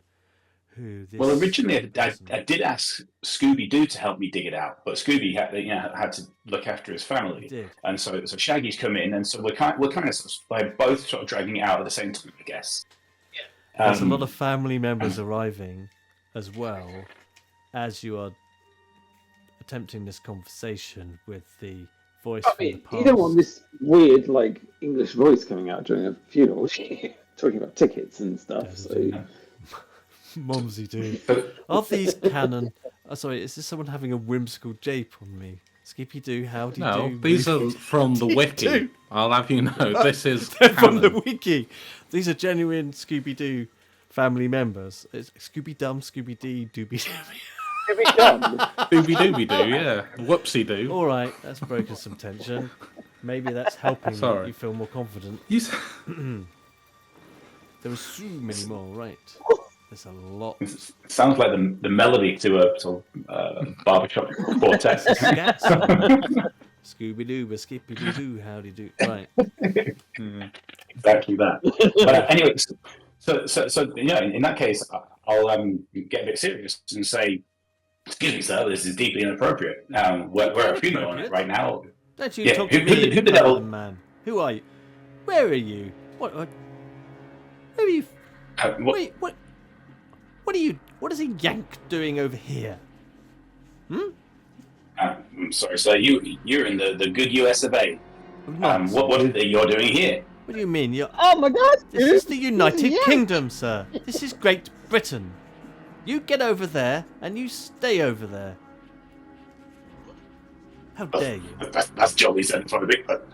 who this. Well, originally person I did ask Scooby-Doo to help me dig it out, but Scooby had to look after his family, did. and so Shaggy's come in, and so we're kind of like both sort of dragging it out at the same time, I guess. There's a lot of family members arriving as well as you are attempting this conversation with the voice from the past. You don't want this weird like English voice coming out during a funeral, talking about tickets and stuff. So. Mumsy do. Are these canon? Sorry, is this someone having a whimsical jape on me? Skippy Doo, howdy do? No, these are from the wiki. I'll have you know, this is They're from the canon. wiki. These are genuine Scooby Doo family members. It's Scooby Dum, Scooby Dee, Dooby Dooby dooby doo, yeah. Whoopsie doo. All right, that's broken some tension. Maybe that's helping Sorry. you feel more confident. You There were so many more, right? There's a lot. It sounds like the melody to a sort of barbershop quartet. Scat song. Scooby Doo, Skippy Doo, howdy do. Right. Exactly that. But anyway, So yeah, in that case, I'll get a bit serious and say, excuse me, sir, this is deeply inappropriate. We're at a funeral on it right now. Don't you Yeah, talk to who me, the devil? man. Who are you? Where are you? What? Where are you? What? What are you? What is a Yank doing over here? I'm sorry, sir. You're in the good US of A. Nonsense. What is it you're doing here? What do you mean? You're... Oh my God! This dude. is the United Yeah. Kingdom, sir. This is Great Britain. You get over there and you stay over there. How dare you? That's jolly xenophobic, but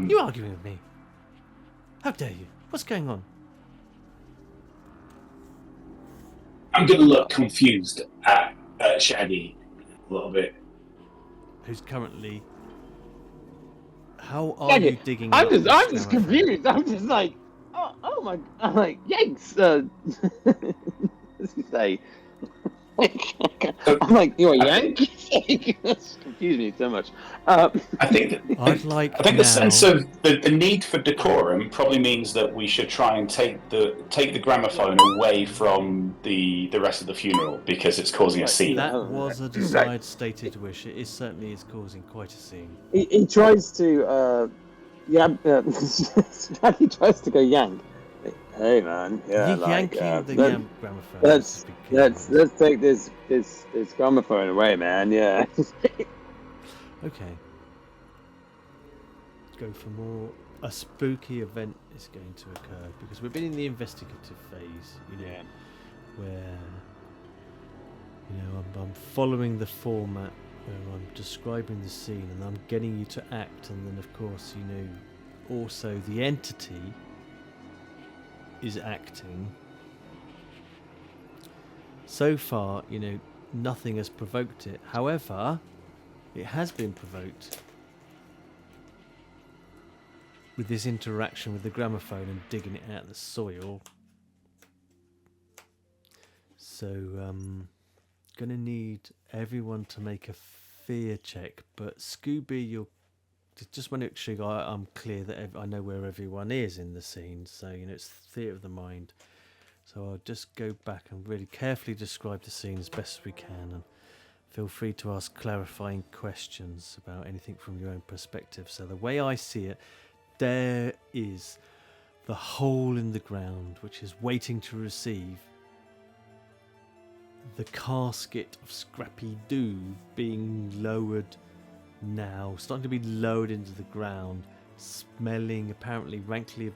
You arguing with me? How dare you? What's going on? I'm going to look confused at Shaggy a little bit. Who's currently? How are Shaggy, you digging? I'm up just this gramophone? confused. I'm just like, oh my, I'm like, Yanks. As you say, I'm like, you're a Yank. That's confused me so much. I think I'd the sense of the need for decorum probably means that we should try and take the gramophone away from the rest of the funeral because it's causing a scene. That was a desired, stated wish. It certainly is causing quite a scene. He tries to, Shaggy tries to go Yank. Hey man, yeah, Yanking like, the gramophone. let's take this gramophone away, man. Yeah. Okay. Go for more. A spooky event is going to occur because we've been in the investigative phase, where I'm following the format where I'm describing the scene and I'm getting you to act, and then of course also the entity is acting. So far, nothing has provoked it. However, it has been provoked with this interaction with the gramophone and digging it out of the soil. So, gonna need everyone to make a fear check. But Scooby, you'll just want to make sure I'm clear that I know where everyone is in the scene. So, it's theatre of the mind. So I'll just go back and really carefully describe the scene as best as we can, and feel free to ask clarifying questions about anything from your own perspective. So the way I see it, there is the hole in the ground which is waiting to receive the casket of Scrappy Doo being lowered now, starting to be lowered into the ground, smelling apparently rankly of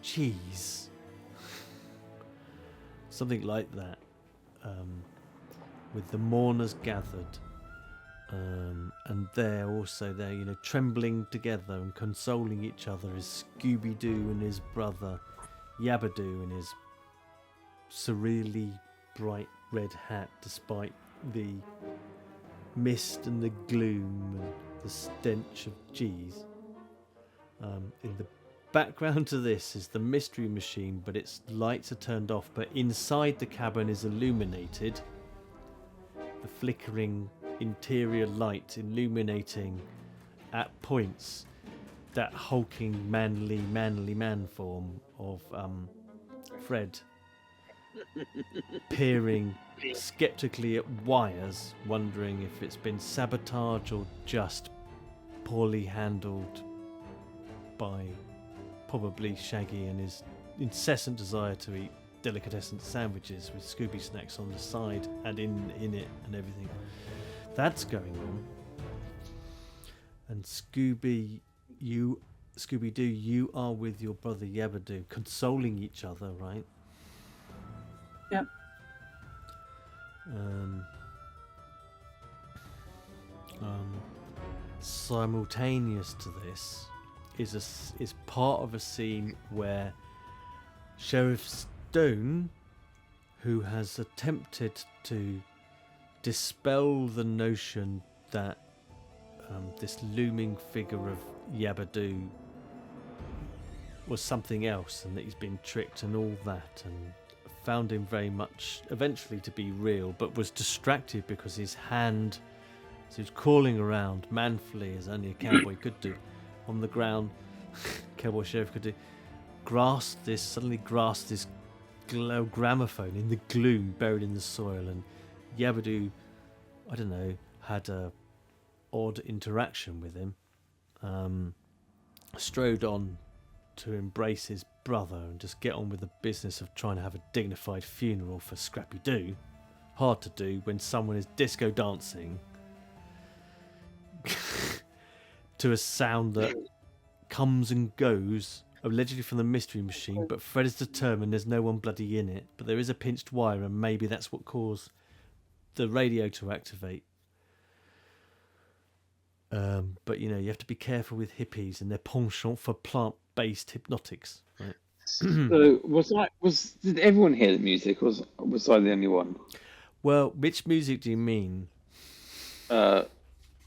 cheese. Something like that, with the mourners gathered, and they're also there, trembling together and consoling each other is Scooby-Doo and his brother Yabadoo in his surreally bright red hat, despite the mist and the gloom and the stench of cheese. In the background to this is the mystery machine, but its lights are turned off, but inside the cabin is illuminated. The flickering interior light illuminating at points that hulking manly man form of Fred, peering skeptically at wires, wondering if it's been sabotage or just poorly handled by probably Shaggy and his incessant desire to eat delicatessen sandwiches with Scooby snacks on the side and in it and everything. That's going on. And Scooby-Doo, you are with your brother Yabadoo, consoling each other, right? Yep. Simultaneous to this is part of a scene where Sheriff Stone, who has attempted to dispel the notion that this looming figure of Yabadoo was something else and that he's been tricked and all that, and found him very much eventually to be real, but was distracted because his hand, as he was crawling around manfully as only a cowboy could do on the ground, cowboy sheriff could do, suddenly grasped this gramophone in the gloom buried in the soil, and Yabadoo, I don't know, had a odd interaction with him, strode on to embrace his brother and just get on with the business of trying to have a dignified funeral for Scrappy Doo. Hard to do when someone is disco dancing to a sound that comes and goes, allegedly from the mystery machine, but Fred is determined there's no one bloody in it, but there is a pinched wire, and maybe that's what caused the radio to activate. But you have to be careful with hippies and their penchant for plant-based hypnotics, right? So did everyone hear the music, or was I the only one? Well, which music do you mean?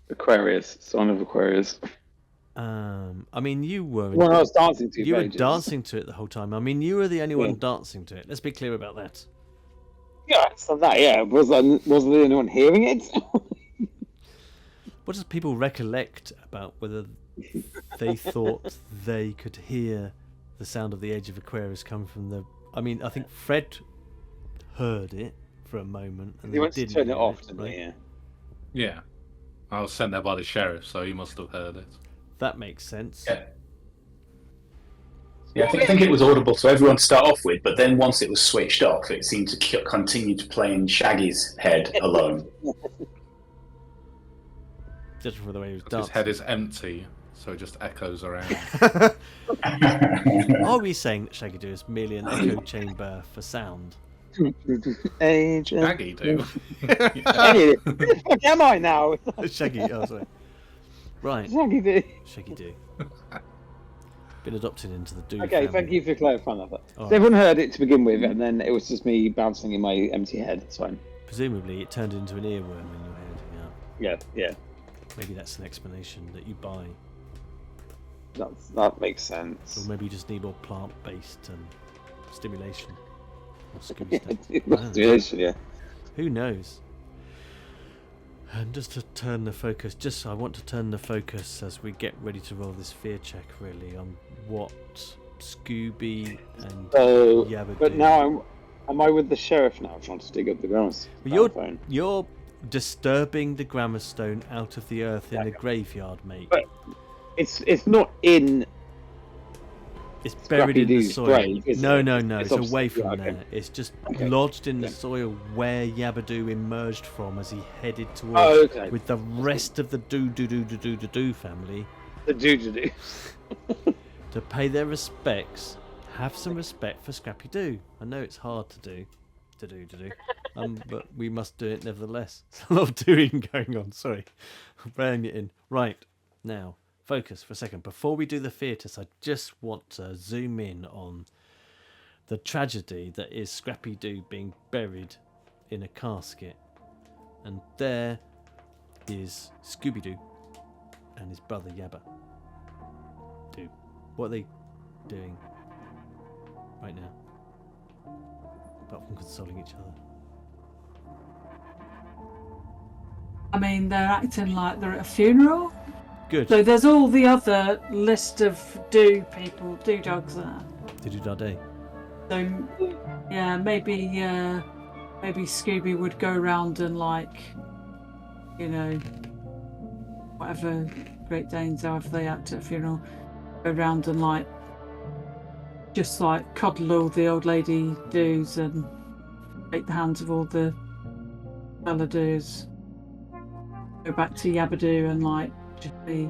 Aquarius, Song of Aquarius. I mean, you were. Well, I was dancing to. You were ages. dancing to it the whole time. I mean, you were the only one dancing to it. Let's be clear about that. Yeah, it's not that. Yeah, wasn't the only one hearing it? What does people recollect about whether they thought they could hear the sound of the edge of Aquarius come from the? I mean, I think Fred heard it for a moment, and he went to didn't turn it off, right? didn't he? Yeah. Yeah. I was sent there by the sheriff, so he must have heard it. That makes sense. Yeah, I think it was audible to everyone to start off with, but then once it was switched off, it seemed to continue to play in Shaggy's head alone. Just for the way he was His dancing. head is empty, so it just echoes around. Are we saying that Shaggy Doo is merely an echo chamber for sound? Shaggy do. Where the fuck am I now? Shaggy, oh sorry. Right. Shaggy Doo. Been adopted into the Doo Okay, family. thank you for clarifying that. All So right. everyone heard it to begin with, and then it was just me bouncing in my empty head. It's fine. Presumably it turned into an earworm in your head, yeah. Yeah. Maybe that's an explanation that you buy. That makes sense. Or maybe you just need more plant-based stimulation. Or Scooby Yeah, stuff. it I don't must know. be, yeah. Who knows? And just to turn the focus, I want to turn the focus as we get ready to roll this fear check, really, on what Scooby and So, Yabba but do. now am I with the sheriff now, trying to dig up the grounds? Well, you're disturbing the grammar stone out of the earth in the graveyard, mate. But it's not in. It's buried in the Scrappy-Doo's soil. grave, is No, it? no, no. It's It's away obviously- from yeah, okay. there. It's just Okay. lodged in the Yeah. soil where Yabadoo emerged from as he headed towards Oh, okay. with the rest of the Do family The do. to pay their respects. Have some respect for Scrappy Doo. I know it's hard to do. But we must do it nevertheless. There's a lot of doing going on. Sorry. Reining it in. Right. Now, focus for a second. Before we do the theatres, I just want to zoom in on the tragedy that is Scrappy Doo being buried in a casket. And there is Scooby-Doo and his brother Yabba Doo. What are they doing right now? Apart from consoling each other. I mean, they're acting like they're at a funeral. Good. So there's all the other list of do dogs there. Diddy-da-day. So yeah, maybe Scooby would go around and whatever Great Danes are if they act at a funeral, go around and just cuddle all the old lady doos and shake the hands of all the fella doos. Go back to Yabadoo and just be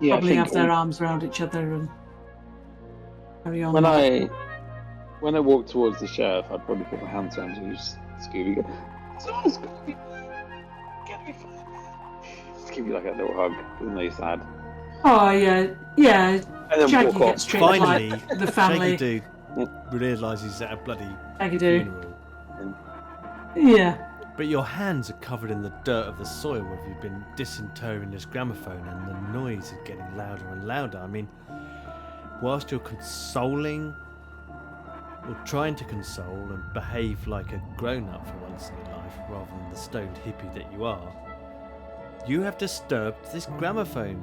probably have their arms around each other and carry on. When I walk towards the sheriff, I'd probably put my hands around you, Scooby. Go, "So, Scooby, get me fine." Just give you a little hug, even though you're sad. Oh yeah. And then Shaggy walk gets off. treated Finally, like the family. Shaggy Doo realises he's at a bloody Shaggy Doo. funeral. Yeah. But your hands are covered in the dirt of the soil where you've been disinterring this gramophone, and the noise is getting louder and louder. I mean, whilst you're consoling, or trying to console and behave like a grown-up for once in your life, rather than the stoned hippie that you are, you have disturbed this gramophone.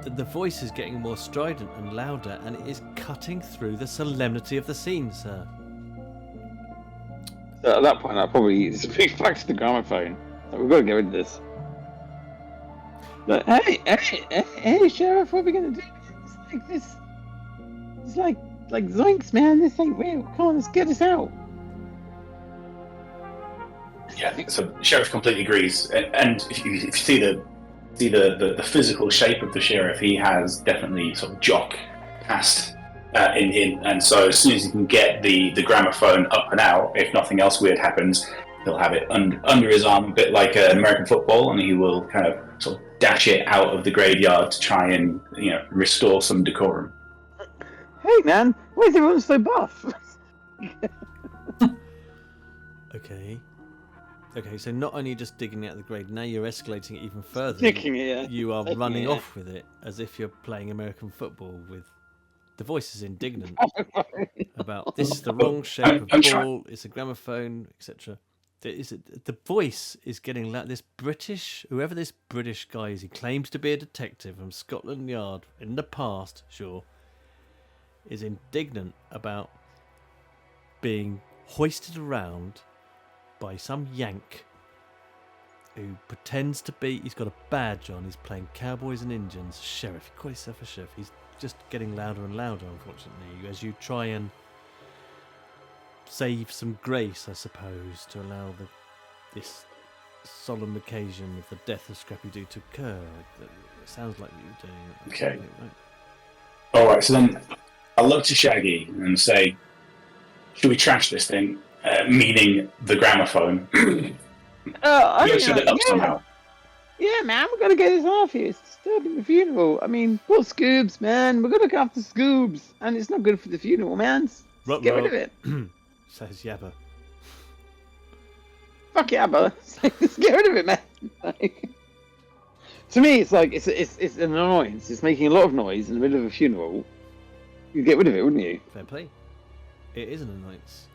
the voice is getting more strident and louder, and it is cutting through the solemnity of the scene, sir. So at that point, I probably speak back to the gramophone. Like, we've got to get rid of this. Like, hey, Sheriff, what are we gonna do? It's like this. It's like zoinks, man. This ain't real. Come on, let's get this out. Yeah, so Sheriff completely agrees. And if you see the physical shape of the Sheriff, he has definitely sort of jock past in him. And so as soon as he can get the gramophone up and out, if nothing else weird happens, he'll have it under his arm, a bit like American football, and he will kind of sort of dash it out of the graveyard to try and restore some decorum. Hey, man, why is everyone so buff? Okay, so not only just digging it out of the grave, now you're escalating it even further. Sticking it, yeah. You are Sticking running it. off with it as if you're playing American football with... The voice is indignant about this is the wrong shape of ball, it's a gramophone, etc. The voice is getting loud. Whoever this British guy is, he claims to be a detective from Scotland Yard in the past, sure, is indignant about being hoisted around by some Yank who pretends to be, he's got a badge on, he's playing cowboys and Indians, sheriff, he calls himself a sheriff, he's just getting louder and louder, unfortunately, as you try and save some grace, I suppose, to allow this solemn occasion of the death of Scrappy-Doo to occur. It sounds like you're doing it. Okay. Right? All right, so then I'll look to Shaggy and say, should we trash this thing? Meaning the gramophone. Shut it up somehow. Yeah, man, we're gonna get this off here. It's disturbing the funeral. I mean, poor Scoobs, man. We're gonna look after Scoobs, and it's not good for the funeral, man. Just get rid of it. Says Yabba. Fuck Yabba. Just get rid of it, man. Like, to me, it's like it's an annoyance. It's making a lot of noise in the middle of a funeral. You'd get rid of it, wouldn't you? Fair play. It is an annoyance.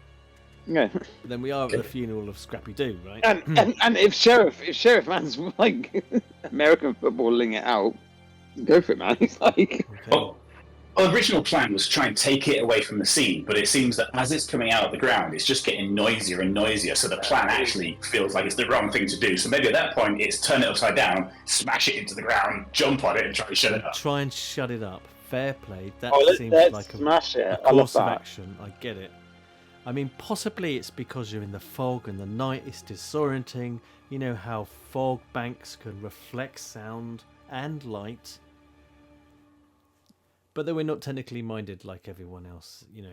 Yeah. But then we are at the funeral of Scrappy-Doo, right? And if Sheriff man's like American footballing it out, go for it, man. It's like. Okay. Well, the original plan was to try and take it away from the scene, but it seems that as it's coming out of the ground, it's just getting noisier and noisier, so the plan actually feels like it's the wrong thing to do. So maybe at that point, it's turn it upside down, smash it into the ground, jump on it, and try to shut it up. Try and shut it up. Fair play. That seems let's like smash a it. I love course of that. action. I get it. I mean, possibly it's because you're in the fog and the night is disorienting. You know how fog banks can reflect sound and light. But then we're not technically minded like everyone else. You know,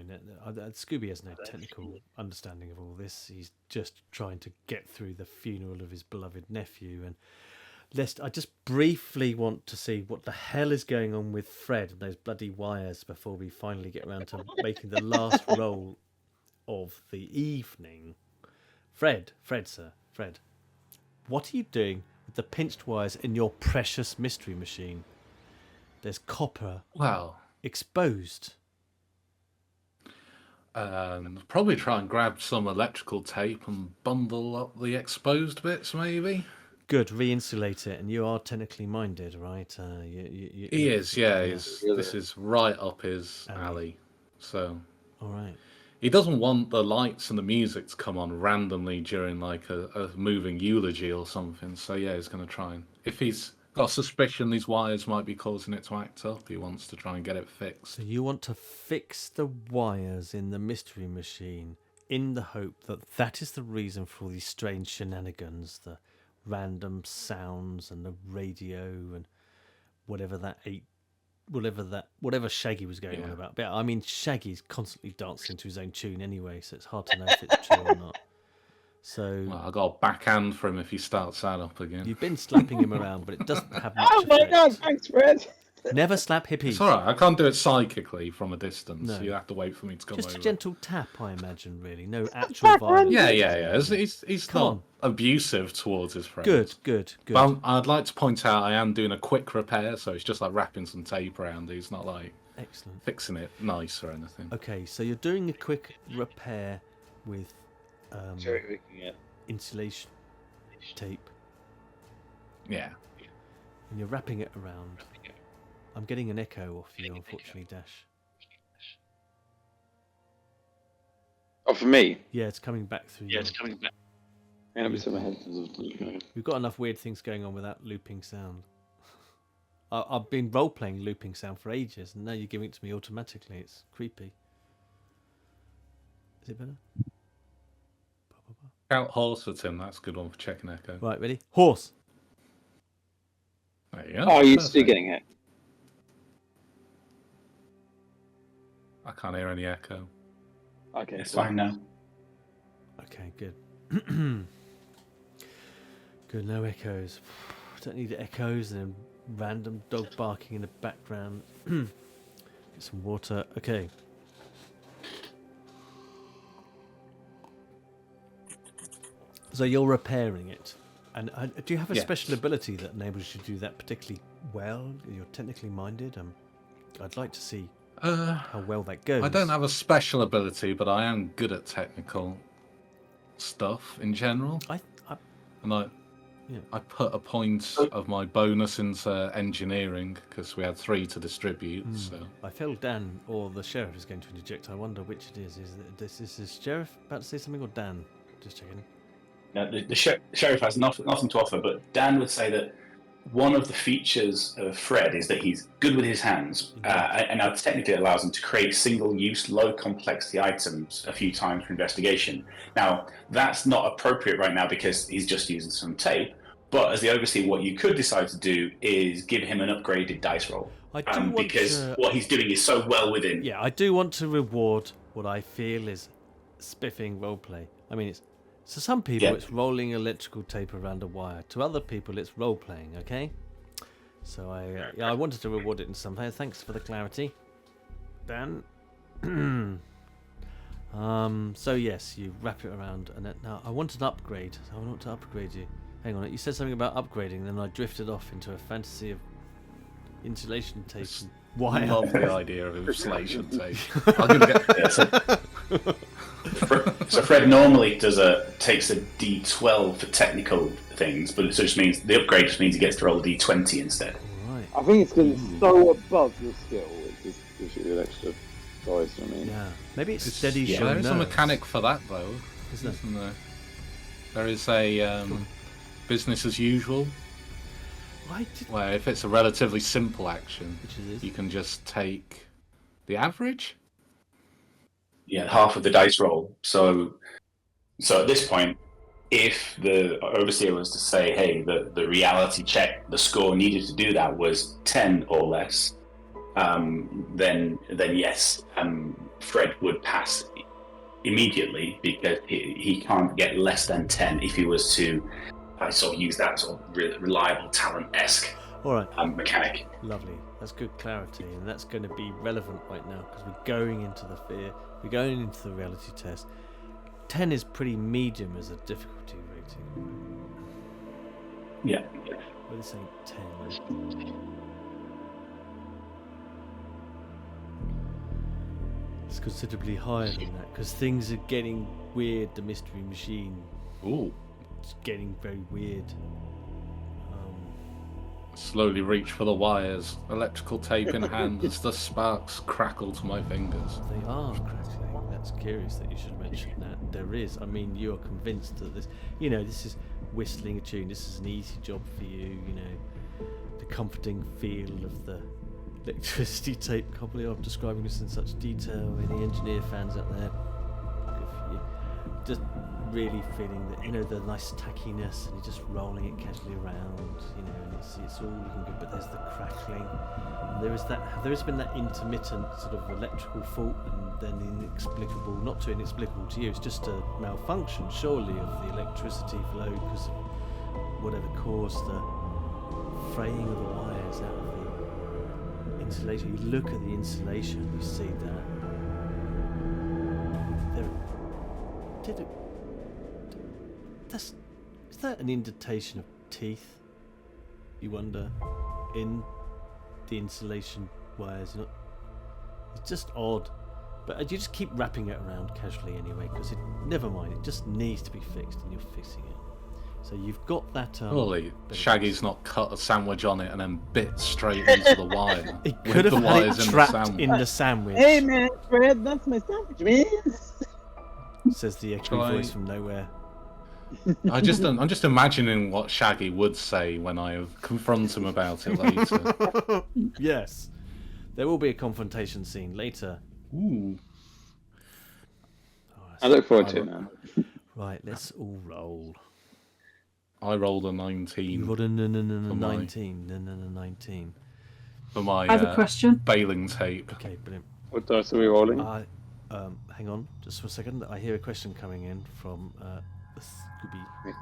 Scooby has no technical understanding of all this. He's just trying to get through the funeral of his beloved nephew. And I just briefly want to see what the hell is going on with Fred and those bloody wires before we finally get around to making the last roll of the evening. Fred, sir, what are you doing with the pinched wires in your precious mystery machine? There's copper exposed. Probably try and grab some electrical tape and bundle up the exposed bits, maybe. Good, re-insulate it, and you are technically minded, right? He is, yeah. This is right up his alley. So. All right. He doesn't want the lights and the music to come on randomly during like a moving eulogy or something. So yeah, he's going to try and... If he's got a suspicion these wires might be causing it to act up, he wants to try and get it fixed. So you want to fix the wires in the mystery machine in the hope that is the reason for all these strange shenanigans, the random sounds and the radio and whatever Shaggy was going on about. But I mean, Shaggy's constantly dancing to his own tune anyway, so it's hard to know if it's true or not. So well, I got a backhand for him if he starts that up again. You've been slapping him around, but it doesn't have much Oh my effect. god, thanks, Fred. Never slap hippies. It's alright, I can't do it psychically from a distance. No. You have to wait for me to come Just over. a gentle tap, I imagine, really. No actual violence. Yeah. He's Come not on. abusive towards his friends. Good. But I'd like to point out I am doing a quick repair, so it's just like wrapping some tape around it. He's not like Excellent. fixing it nice or anything. Okay, so you're doing a quick repair with insulation tape, Yeah. and you're wrapping it around. I'm getting an echo off you, unfortunately, Dash. Oh, for me? Yeah, it's coming back through. Yeah, it's coming back. Yeah, let me set my head. We've got enough weird things going on without looping sound. I've been role-playing looping sound for ages, and now you're giving it to me automatically. It's creepy. Is it better? Shout horse for Tim. That's a good one for checking echo. Right, ready? Horse. There you go. Oh, you're still getting it. I can't hear any echo. Okay, It's fine now. Okay, good. Good, no echoes. Don't need echoes and then random dog barking in the background. Get some water. Okay. So you're repairing it. And do you have a special ability that enables you to do that particularly well? You're technically minded. I'd like to see how well that goes. I don't have a special ability, but I am good at technical stuff in general. I put a point of my bonus into engineering because we had 3 to distribute. So I feel Dan or the sheriff is going to interject. I wonder which it is. Is this sheriff about to say something or Dan? Just checking. No, the sheriff has nothing to offer, but Dan would say that one of the features of Fred is that he's good with his hands, and now technically allows him to create single-use, low-complexity items a few times for investigation. Now, that's not appropriate right now because he's just using some tape, but as the overseer, what you could decide to do is give him an upgraded dice roll. Because what he's doing is so well within. Yeah, I do want to reward what I feel is spiffing roleplay. I mean, to some people, it's rolling electrical tape around a wire. To other people, it's role-playing, okay? So I wanted to reward it in some way. Thanks for the clarity, Dan. So yes, you wrap it around. And now I want an upgrade. I want to upgrade you. Hang on, you said something about upgrading, then I drifted off into a fantasy of insulation tape and wire. I love the idea of insulation tape. I'm gonna get So Fred normally takes a D12 for technical things, but it just means the upgrade just means he gets to roll a D20 instead. Right. I think it's because it's so above your skill. It just gives you an extra dice. I mean, Yeah, maybe it's steady. There is a mechanic for that though, isn't there? There is a business as usual. Where if it's a relatively simple action, you can just take the average. Yeah, half of the dice roll. So at this point, if the overseer was to say, hey, the reality check, the score needed to do that was 10 or less, then yes, Fred would pass immediately because he can't get less than 10 if he was to sort of use that sort of reliable talent-esque mechanic. Lovely. That's good clarity, and that's going to be relevant right now because we're going into the fear. We're going into the reality test. 10 is pretty medium as a difficulty rating. Yeah. We're saying 10. It's considerably higher than that because things are getting weird. The mystery machine. Ooh. It's getting very weird. Slowly reach for the wires, electrical tape in hand as the sparks crackle to my fingers. They are crackling. That's curious that you should mention that. There is. I mean, you are convinced that this, this is whistling a tune. This is an easy job for you, the comforting feel of the electricity tape. Can't believe I'm describing this in such detail. Any engineer fans out there? Good for you. Just really feeling that, the nice tackiness, and you're just rolling it casually around, and it's all looking good, but there's the crackling. And there has been that intermittent sort of electrical fault, and then inexplicable, not too inexplicable to you, it's just a malfunction, surely, of the electricity flow because of whatever caused the fraying of the wires out of the insulation. You look at the insulation, you see that. Is that an indentation of teeth? You wonder, in the insulation wires. It's just odd, but you just keep wrapping it around casually anyway. Because never mind, it just needs to be fixed, and you're fixing it. So you've got that. Surely Shaggy's not cut a sandwich on it and then bit straight into the wire. He could have had it trapped in the sandwich. Hey man, Fred, that's my sandwich, man. Says the echoey voice from nowhere. I'm just imagining what Shaggy would say when I confront him about it later. Yes. There will be a confrontation scene later. Ooh. Oh, I look forward to it, man. Right, let's all roll. I rolled a 19. You rolled a 19. 19. For my I have a question. bailing tape. Okay, brilliant. What dice are we rolling? Hang on, just for a second. I hear a question coming in from Scooby.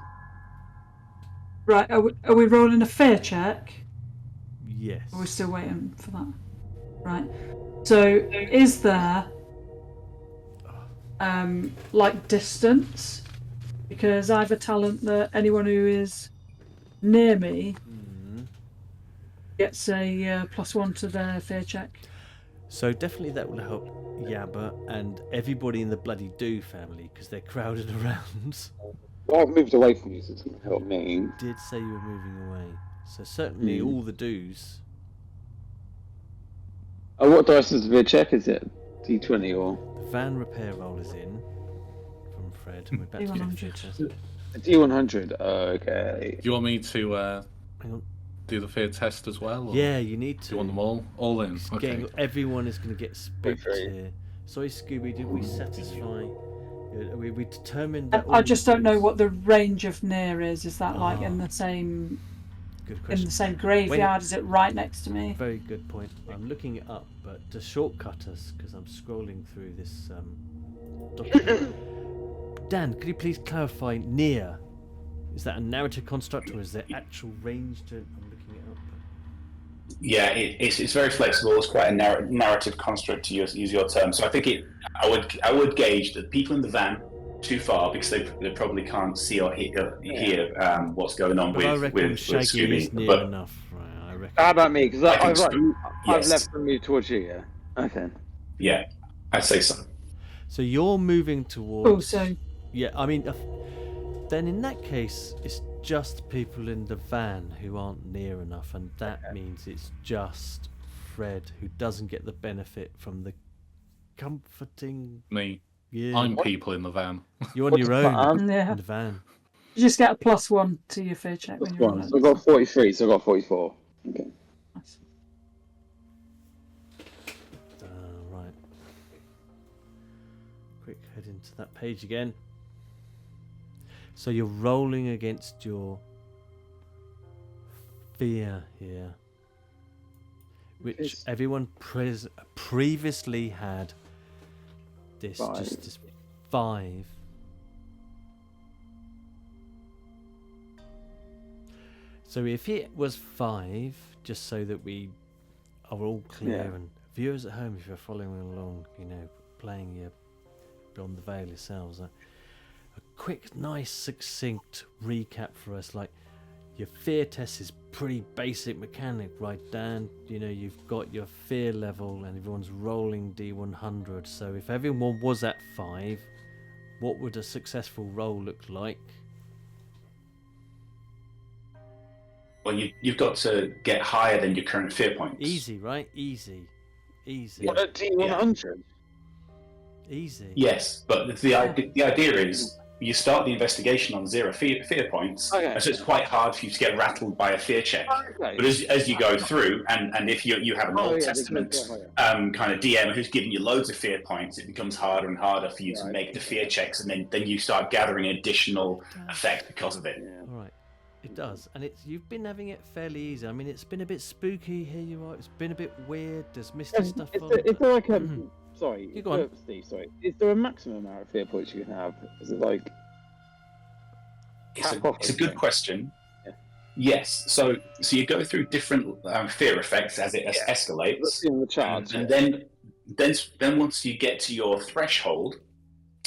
Right, are we rolling a fear check? Yes. Or are we still waiting for that? Right. So, is there like distance? Because I have a talent that anyone who is near me gets a +1 to their fear check. So definitely that will help Yabba and everybody in the bloody Do family because they're crowded around. Well, I've moved away from you, so it's going to help me. Did say you were moving away. So certainly all the Do's. Oh, what dice is the check? Is it D20 or? The van repair roll is in from Fred. And we're back to the D100. future. A D100. Okay. Do you want me to Hang on. do the fear test as well? Or Yeah, you need to. Do you want them all in? It's Okay. everyone is going to get spooked Three. here. Sorry, Scooby, did we satisfy? We determined that. I just don't know what the range of near is. Is that like in the same Good in question. the same graveyard? Is it right next to me? Very good point. I'm looking it up, but to shortcut us, because I'm scrolling through this document. Dan, could you please clarify near? Is that a narrative construct or is there actual range to? I'm looking it up. Yeah, it's very flexible. It's quite a narrative construct, to use your term. So I think I would gauge that people in the van too far because they probably can't see or hear what's going on But I with reckon Shaggy Scooby. is near But enough. Right, I reckon. How about me? Because I've yes. left and moved towards you, yeah? Okay. yeah, I'd say so. So you're moving towards. Oh, so Yeah, I mean, then in that case, it's just people in the van who aren't near enough, and that means it's just Fred who doesn't get the benefit from the comforting. Me. Yeah, I'm people in the van. you're on your own yeah, in the van. you just get a +1 to your fear check when you're One. on So I've got 43, so I've got 44. Okay. Nice. Right. Quick head into that page again. So you're rolling against your fear here, which Yes. everyone previously had. This 5. So if it was 5, just so that we are all clear, Yeah. and viewers at home, if you're following along, playing your Beyond the Veil yourselves, a quick, nice, succinct recap for us. Like, your fear test is pretty basic mechanic, right, Dan? You've got your fear level and everyone's rolling D100. So if everyone was at 5, what would a successful roll look like? Well, you've got to get higher than your current fear points. Easy, right? Easy. What a D100? Easy. Yes, but the idea is you start the investigation on 0 fear points, Okay. so it's quite hard for you to get rattled by a fear check. Okay. But as you go through, and if you have an Old Testament kind of DM who's giving you loads of fear points, it becomes harder and harder for you to make the fear checks, and then you start gathering additional effect because of it. All right. It does, and you've been having it fairly easy. I mean, it's been a bit spooky here. You are. It's been a bit weird. There's misty stuff on. Is there like a... Sorry, You go on. Steve, sorry. Is there a maximum amount of fear points you can have? Is it like... It's a good question. Yeah. Yes. So you go through different fear effects as it escalates. Let's see on the chart. And then once you get to your threshold,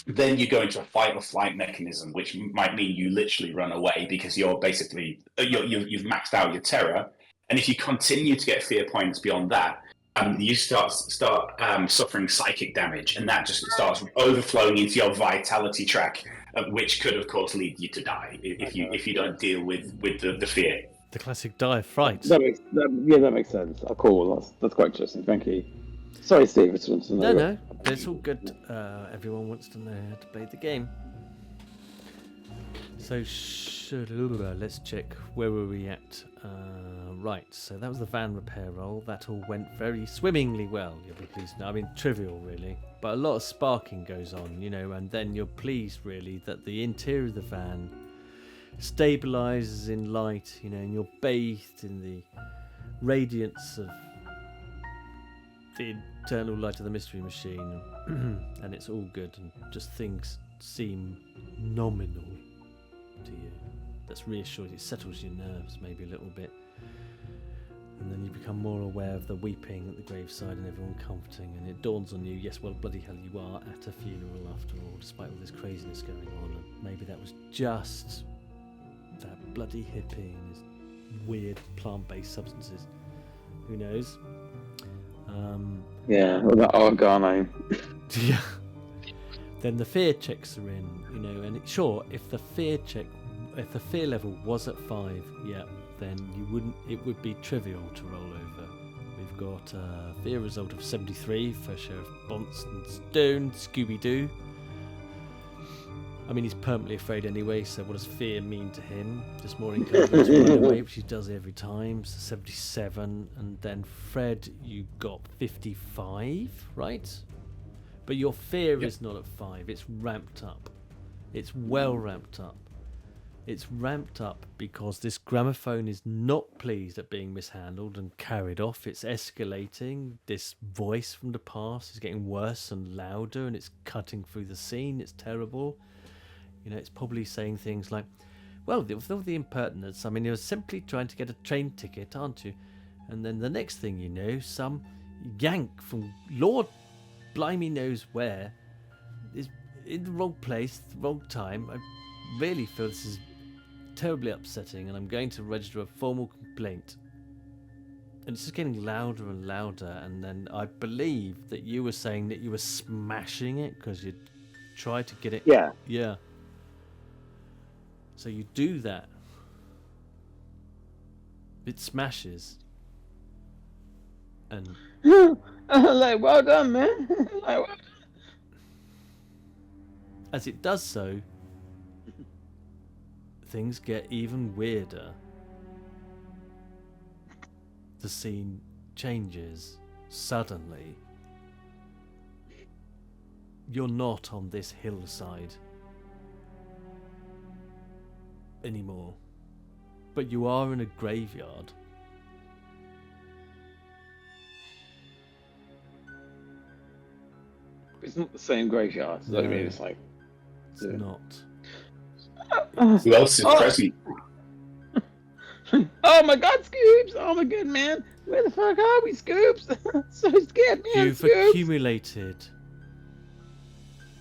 then you go into a fight or flight mechanism, which might mean you literally run away because you're basically you've maxed out your terror. And if you continue to get fear points beyond that, you start suffering psychic damage, and that just starts overflowing into your vitality track which could, of course, lead you to die if you don't deal with the fear. The classic die of fright. That makes sense. Oh, cool. That's quite interesting. Thank you. Sorry, Steve. It's No, it's all good. Everyone wants to know how to play the game. So, let's check. Where were we at? Right, so that was the van repair roll. That all went very swimmingly well, you'll be pleased to know. I mean, trivial, really. But a lot of sparking goes on, and then you're pleased, really, that the interior of the van stabilises in light, and you're bathed in the radiance of the eternal light of the mystery machine. And it's all good, and just things seem nominal to you. That's reassured. It settles your nerves maybe a little bit, and then you become more aware of the weeping at the graveside and everyone comforting, and it dawns on you, yes, well, bloody hell, you are at a funeral after all, despite all this craziness going on, and maybe that was just that bloody hippie and his weird plant-based substances. Who knows? Yeah, well, that organo. Yeah. Then the fear checks are in, and sure, if the fear level was at 5, yeah, then it would be trivial to roll over. We've got a fear result of 73 for Sheriff Benson Stone, Scooby-Doo. I mean, he's permanently afraid anyway, so what does fear mean to him? Just more encouragement to run away, which he does every time, so 77. And then Fred, you got 55, right? But your fear is not at 5, it's ramped up. It's well ramped up. It's ramped up because this gramophone is not pleased at being mishandled and carried off. It's escalating. This voice from the past is getting worse and louder, and it's cutting through the scene. It's terrible. It's probably saying things like, well, with all the impertinence, I mean, you're simply trying to get a train ticket, aren't you? And then the next thing you know, some yank from Lord blimey knows where is in the wrong place, the wrong time. I really feel this is terribly upsetting, and I'm going to register a formal complaint. And it's just getting louder and louder, and then I believe that you were saying that you were smashing it because you tried to get it. Yeah. So you do that. It smashes. And like, well done, man. Like, well done. As it does so, things get even weirder. The scene changes suddenly. You're not on this hillside anymore, but you are in a graveyard. It's not the same graveyard. So I mean, it's like it's not. Who else is present? Oh my God, Scoops! Oh my God, man! Where the fuck are we, Scoops? So scared, man. You've Scoops. accumulated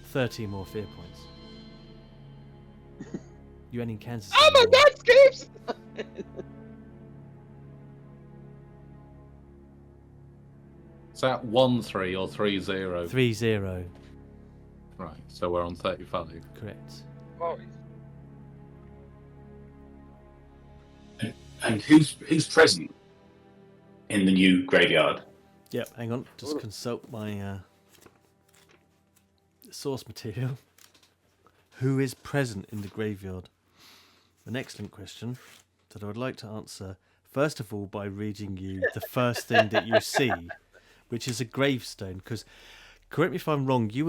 30 more fear points. You ain't in Kansas. Oh my God, Scoops! Is that 1-3 or 3-0? 3-0. Right, so we're on 35. Correct. Oh. And who's present in the new graveyard? Yep, hang on. Just consult my source material. Who is present in the graveyard? An excellent question that I would like to answer, first of all, by reading you the first thing that you see, which is a gravestone. Because, correct me if I'm wrong, you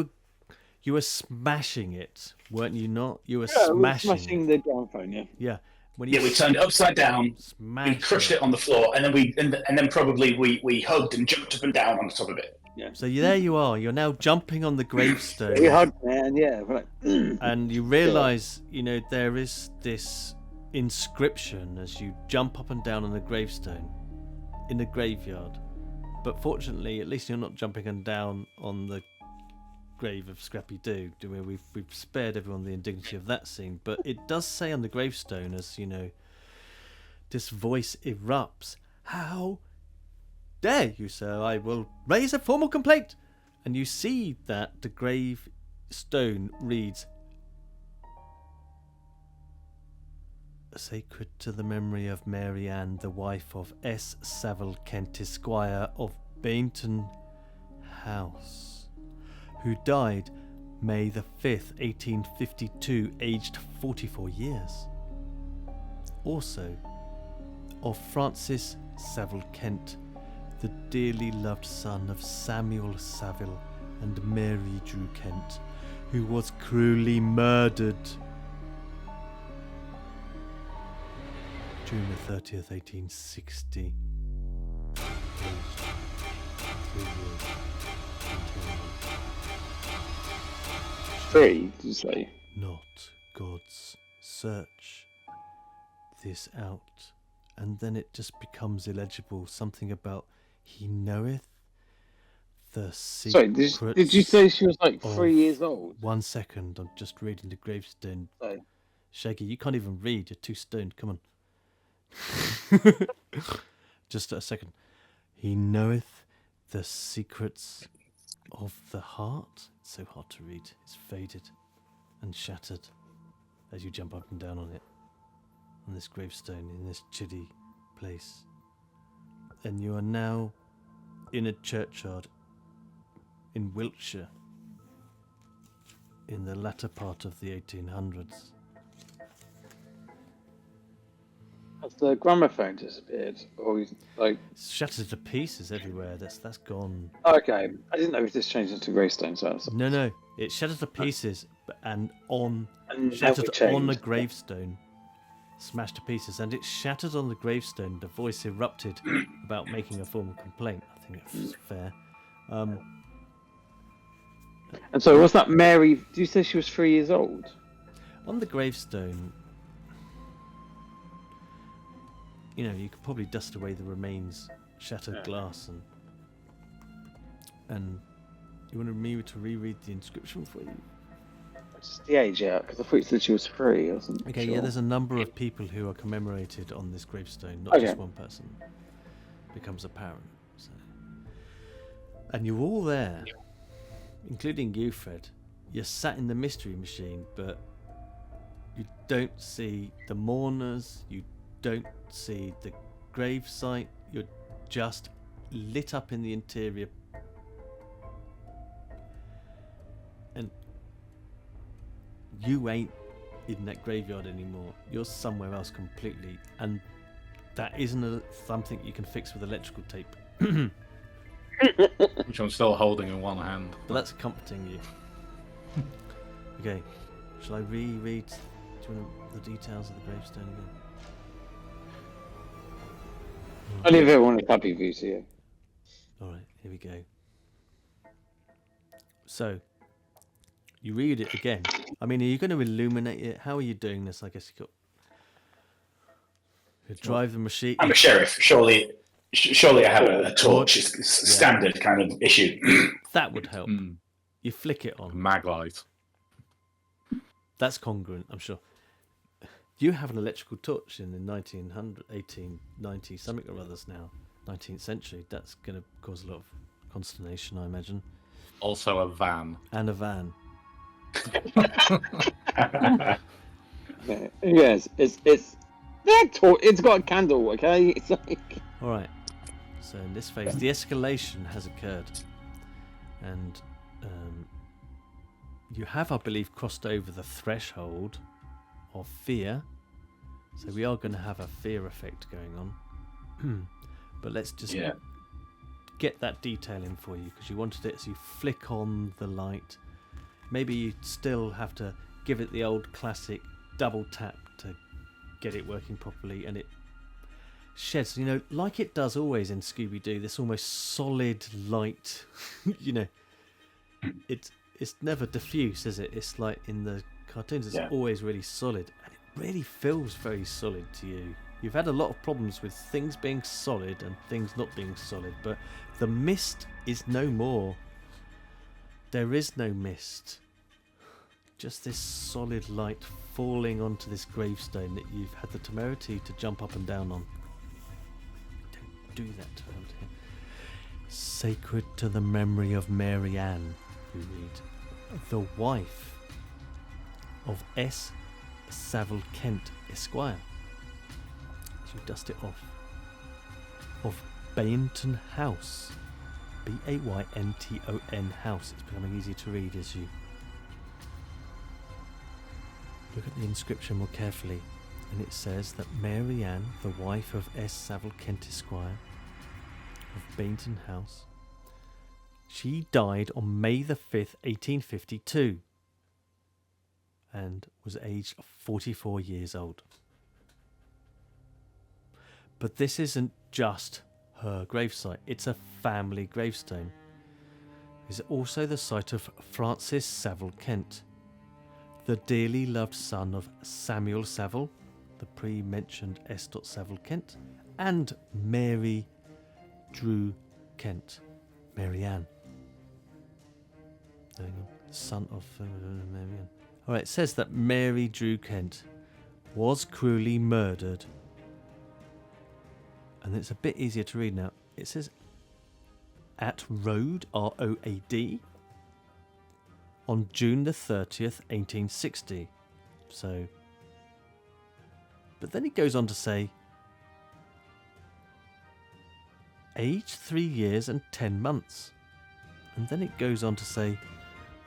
were smashing it, weren't you not? You were smashing the gramophone, yeah. Yeah. We turned it upside down. We crushed it on the floor, and then probably we hugged and jumped up and down on top of it. Yeah. So there you are. You're now jumping on the gravestone. We hugged, man. Yeah. Right. And you realise, there is this inscription as you jump up and down on the gravestone in the graveyard. But fortunately, at least you're not jumping and down on the grave of Scrappy Doo. We've spared everyone the indignity of that scene. But it does say on the gravestone, as this voice erupts. How dare you, sir? I will raise a formal complaint. And you see that the gravestone reads Sacred to the memory of Mary Ann, the wife of S. Saville Kent Esquire of Bainton House, who died May the 5th, 1852, aged 44 years. Also, of Francis Saville Kent, the dearly loved son of Samuel Saville and Mary Drew Kent, who was cruelly murdered June the 30th, 1860. Aged 3 years and 10 months. 3, did you say? Not God's search this out. And then it just becomes illegible. Something about he knoweth the Sorry, secrets. did you say she was like of- 3 years old? 1 second, I'm just reading the gravestone. Sorry. Shaggy, you can't even read. You're too stoned. Come on. Just a second. He knoweth the secrets of the heart. It's so hard to read. It's faded and shattered as you jump up and down on it. On this gravestone in this chilly place. And you are now in a churchyard in Wiltshire in the latter part of the 1800s. Has the gramophone disappeared? Or like? It's shattered to pieces everywhere. That's gone. Okay, I didn't know if this changed into Greystone, so that's... No, it's shattered to pieces, and And shattered have we on a changed? gravestone, smashed to pieces, and it shattered on the gravestone. The voice erupted about making a formal complaint. I think it's fair. And so was that Mary? Did you say she was 3 years old? On the gravestone, you know, you could probably dust away the remains, shattered glass, and you wanted me to reread the inscription for you? Just the age, yeah, because I thought you said she was 3. I wasn't Okay, sure. yeah, there's a number of people who are commemorated on this gravestone, not just one person. Becomes apparent. So. And you're all there, including you, Fred. You're sat in the mystery machine, but you don't see the mourners, you don't see the gravesite, you're just lit up in the interior. And you ain't in that graveyard anymore. You're somewhere else completely, and that isn't something you can fix with electrical tape. Which I'm still holding in one hand. But that's comforting you. Okay, shall I reread the details of the gravestone again? Only if everyone is happy with you, so yeah. Alright, here we go. So, you read it again. I mean, are you going to illuminate it? How are you doing this? I guess you drive the machine. I'm a sheriff. Surely I have a torch. It's standard kind of issue. That would help. You flick it on. Mag light. That's congruent, I'm sure. You have an electrical torch in the 1890 something or others now, 19th century. That's going to cause a lot of consternation, I imagine. Also a van. And a van. Yeah. Yes, it's got a candle, okay? It's like... All right. So in this phase, the escalation has occurred, and you have, I believe, crossed over the threshold of fear. So we are going to have a fear effect going on. But let's just get that detail in for you, because you wanted it, so you flick on the light. Maybe you still have to give it the old classic double tap to get it working properly, and it sheds, you know, like it does always in Scooby-Doo, this almost solid light. You know, it's never diffuse, is it? It's like in the cartoons, it's always really solid, and it really feels very solid to you. You've had a lot of problems with things being solid and things not being solid, but the mist is no more. There is no mist. Just this solid light falling onto this gravestone that you've had the temerity to jump up and down on. Don't do that around here. Sacred to the memory of Mary Ann, we read, the wife of S. Saville Kent Esquire, as you dust it off, of Benton House. Baynton House. It's becoming easy to read as you look at the inscription more carefully, and it says that Mary Ann, the wife of S. Savile Kent Esquire of Benton House, she died on May the 5th, 1852, and was aged 44 years old. But this isn't just her gravesite, it's a family gravestone. It's also the site of Francis Savile Kent, the dearly loved son of Samuel Savile, the pre-mentioned S. Savile Kent, and Mary Drew Kent, Mary Ann. Son of Mary Ann. Alright, it says that Mary Drew Kent was cruelly murdered. And it's a bit easier to read now. It says at Road, R-O-A-D, on June the 30th, 1860. So, but then it goes on to say, aged 3 years and 10 months. And then it goes on to say,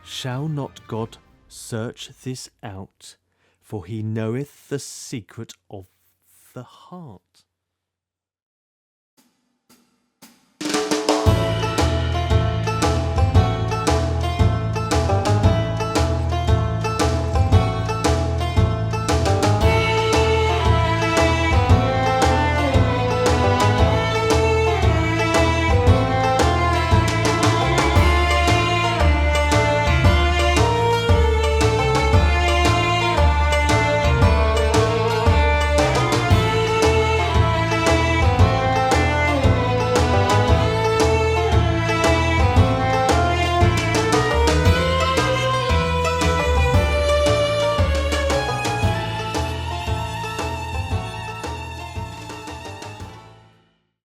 shall not God search this out, for he knoweth the secret of the heart.